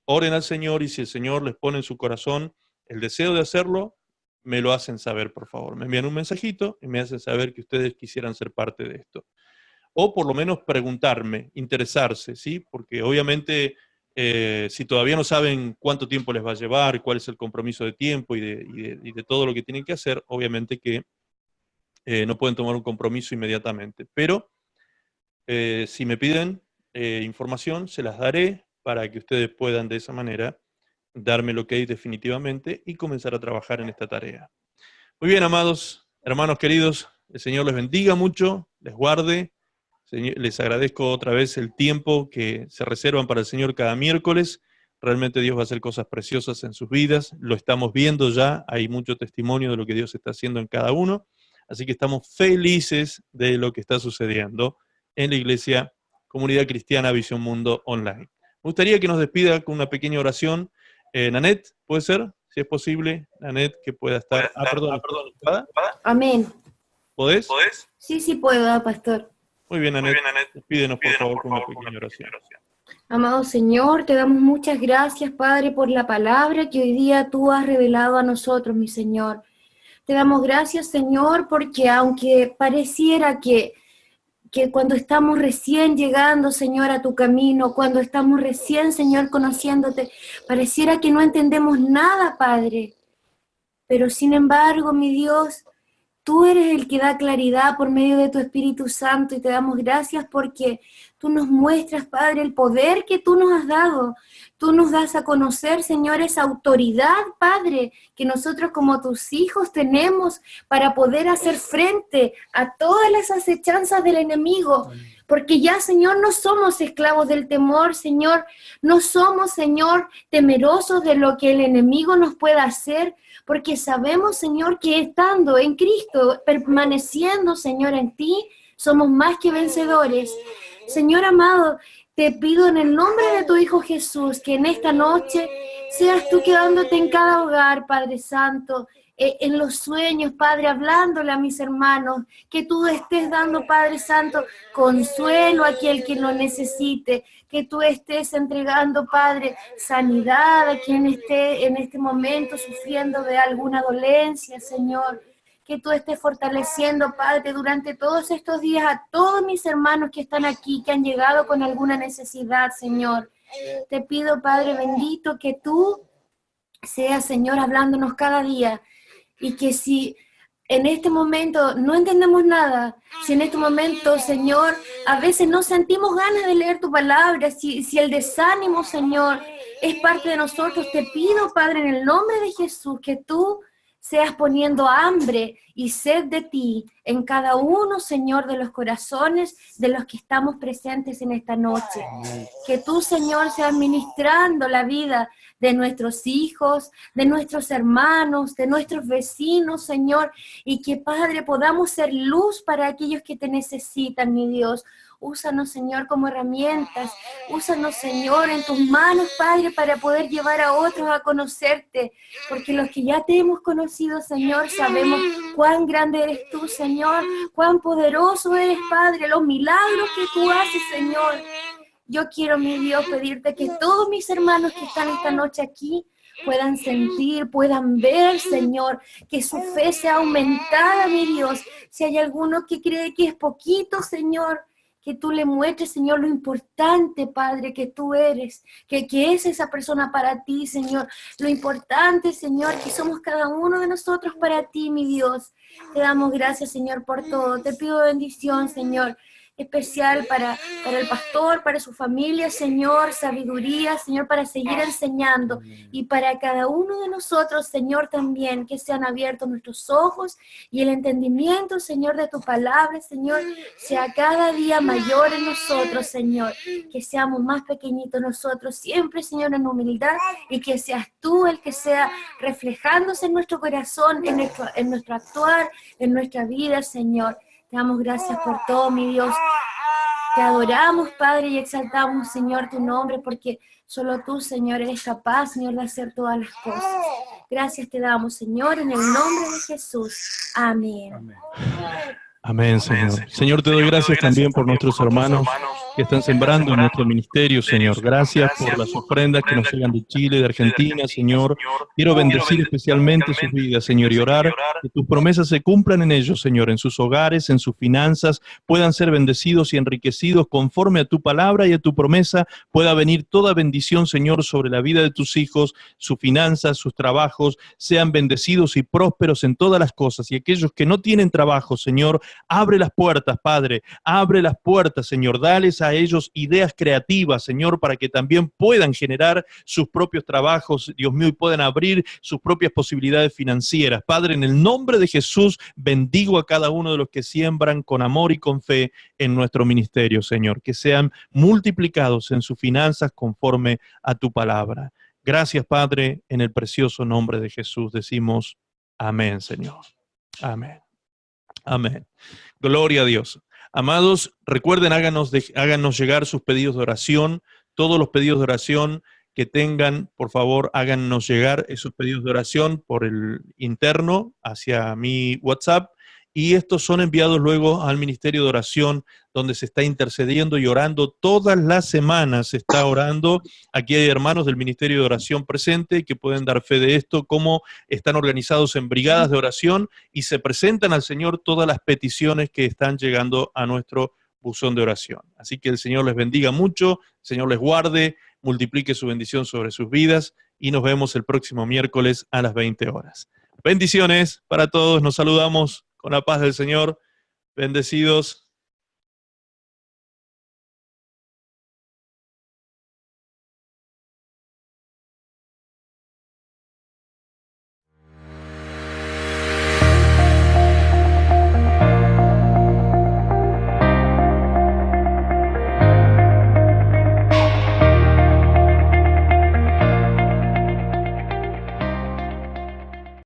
oren al Señor, y si el Señor les pone en su corazón el deseo de hacerlo, me lo hacen saber, por favor. Me envían un mensajito y me hacen saber que ustedes quisieran ser parte de esto. O por lo menos preguntarme, interesarse, ¿sí? Porque obviamente si todavía no saben cuánto tiempo les va a llevar, cuál es el compromiso de tiempo y de todo lo que tienen que hacer, obviamente que no pueden tomar un compromiso inmediatamente. Pero si me piden información, se las daré para que ustedes puedan de esa manera darme el ok definitivamente y comenzar a trabajar en esta tarea. Muy bien, amados, hermanos queridos, el Señor les bendiga mucho, les guarde. Les agradezco otra vez el tiempo que se reservan para el Señor cada miércoles. Realmente Dios va a hacer cosas preciosas en sus vidas. Lo estamos viendo ya. Hay mucho testimonio de lo que Dios está haciendo en cada uno. Así que estamos felices de lo que está sucediendo en la Iglesia Comunidad Cristiana Visión Mundo Online. Me gustaría que nos despida con una pequeña oración. Nanette, ¿puede ser? Si es posible, Nanette, que pueda estar. Perdón. Amén. ¿Podés? Sí puedo, pastor. Muy bien, Nanette. Despídenos, por favor, con una pequeña oración. Amado Señor, te damos muchas gracias, Padre, por la palabra que hoy día tú has revelado a nosotros, mi Señor. Te damos gracias, Señor, porque aunque pareciera que cuando estamos recién llegando, Señor, a tu camino, cuando estamos recién, Señor, conociéndote, pareciera que no entendemos nada, Padre. Pero sin embargo, mi Dios, tú eres el que da claridad por medio de tu Espíritu Santo, y te damos gracias porque tú nos muestras, Padre, el poder que tú nos has dado. Tú nos das a conocer, Señor, esa autoridad, Padre, que nosotros como tus hijos tenemos para poder hacer frente a todas las acechanzas del enemigo. Porque ya, Señor, no somos esclavos del temor, Señor. No somos, Señor, temerosos de lo que el enemigo nos pueda hacer, porque sabemos, Señor, que estando en Cristo, permaneciendo, Señor, en ti, somos más que vencedores. Señor amado, te pido en el nombre de tu Hijo Jesús, que en esta noche seas tú quedándote en cada hogar, Padre Santo, en los sueños, Padre, hablándole a mis hermanos, que tú estés dando, Padre Santo, consuelo a aquel que lo necesite, que tú estés entregando, Padre, sanidad a quien esté en este momento sufriendo de alguna dolencia, Señor, que tú estés fortaleciendo, Padre, durante todos estos días a todos mis hermanos que están aquí, que han llegado con alguna necesidad, Señor. Te pido, Padre bendito, que tú seas, Señor, hablándonos cada día, y que si en este momento no entendemos nada, si en este momento, Señor, a veces no sentimos ganas de leer tu palabra, si el desánimo, Señor, es parte de nosotros, te pido, Padre, en el nombre de Jesús, que tú seas poniendo hambre y sed de ti en cada uno, Señor, de los corazones de los que estamos presentes en esta noche. Que tú, Señor, seas ministrando la vida de nuestros hijos, de nuestros hermanos, de nuestros vecinos, Señor, y que, Padre, podamos ser luz para aquellos que te necesitan, mi Dios. Úsanos, Señor, como herramientas. Úsanos, Señor, en tus manos, Padre, para poder llevar a otros a conocerte. Porque los que ya te hemos conocido, Señor, sabemos cuán grande eres tú, Señor, cuán poderoso eres, Padre, los milagros que tú haces, Señor. Yo quiero, mi Dios, pedirte que todos mis hermanos que están esta noche aquí puedan sentir, puedan ver, Señor, que su fe sea aumentada, mi Dios. Si hay alguno que cree que es poquito, Señor, que tú le muestres, Señor, lo importante, Padre, que tú eres, que es esa persona para ti, Señor. Lo importante, Señor, que somos cada uno de nosotros para ti, mi Dios. Te damos gracias, Señor, por todo. Te pido bendición, Señor, especial para el pastor, para su familia, Señor, sabiduría, Señor, para seguir enseñando, y para cada uno de nosotros, Señor, también, que sean abiertos nuestros ojos y el entendimiento, Señor, de tu palabra, Señor, sea cada día mayor en nosotros, Señor, que seamos más pequeñitos nosotros, siempre, Señor, en humildad, y que seas tú el que sea reflejándose en nuestro corazón, en nuestro actuar, en nuestra vida, Señor. Te damos gracias por todo, mi Dios. Te adoramos, Padre, y exaltamos, Señor, tu nombre, porque solo tú, Señor, eres capaz, Señor, de hacer todas las cosas. Gracias te damos, Señor, en el nombre de Jesús. Amén. Amén. Amén, Señor. Señor, te doy gracias también por nuestros hermanos que están sembrando en nuestro ministerio, Señor. Gracias por las ofrendas que nos llegan de Chile, de Argentina, Señor. Quiero bendecir especialmente sus vidas, Señor, y orar que tus promesas se cumplan en ellos, Señor, en sus hogares, en sus finanzas, puedan ser bendecidos y enriquecidos conforme a tu palabra y a tu promesa. Pueda venir toda bendición, Señor, sobre la vida de tus hijos, sus finanzas, sus trabajos, sean bendecidos y prósperos en todas las cosas. Y aquellos que no tienen trabajo, Señor, abre las puertas, Padre, abre las puertas, Señor, dales a ellos ideas creativas, Señor, para que también puedan generar sus propios trabajos, Dios mío, y puedan abrir sus propias posibilidades financieras. Padre, en el nombre de Jesús, bendigo a cada uno de los que siembran con amor y con fe en nuestro ministerio, Señor, que sean multiplicados en sus finanzas conforme a tu palabra. Gracias, Padre, en el precioso nombre de Jesús decimos amén, Señor. Amén. Amén. Gloria a Dios. Amados, recuerden, háganos llegar sus pedidos de oración. Todos los pedidos de oración que tengan, por favor, háganos llegar esos pedidos de oración por el interno hacia mi WhatsApp. Y estos son enviados luego al Ministerio de Oración, donde se está intercediendo y orando. Todas las semanas se está orando. Aquí hay hermanos del Ministerio de Oración presente que pueden dar fe de esto, cómo están organizados en brigadas de oración y se presentan al Señor todas las peticiones que están llegando a nuestro buzón de oración. Así que el Señor les bendiga mucho, el Señor les guarde, multiplique su bendición sobre sus vidas y nos vemos el próximo miércoles a las 20 horas. Bendiciones para todos, nos saludamos con la paz del Señor. Bendecidos.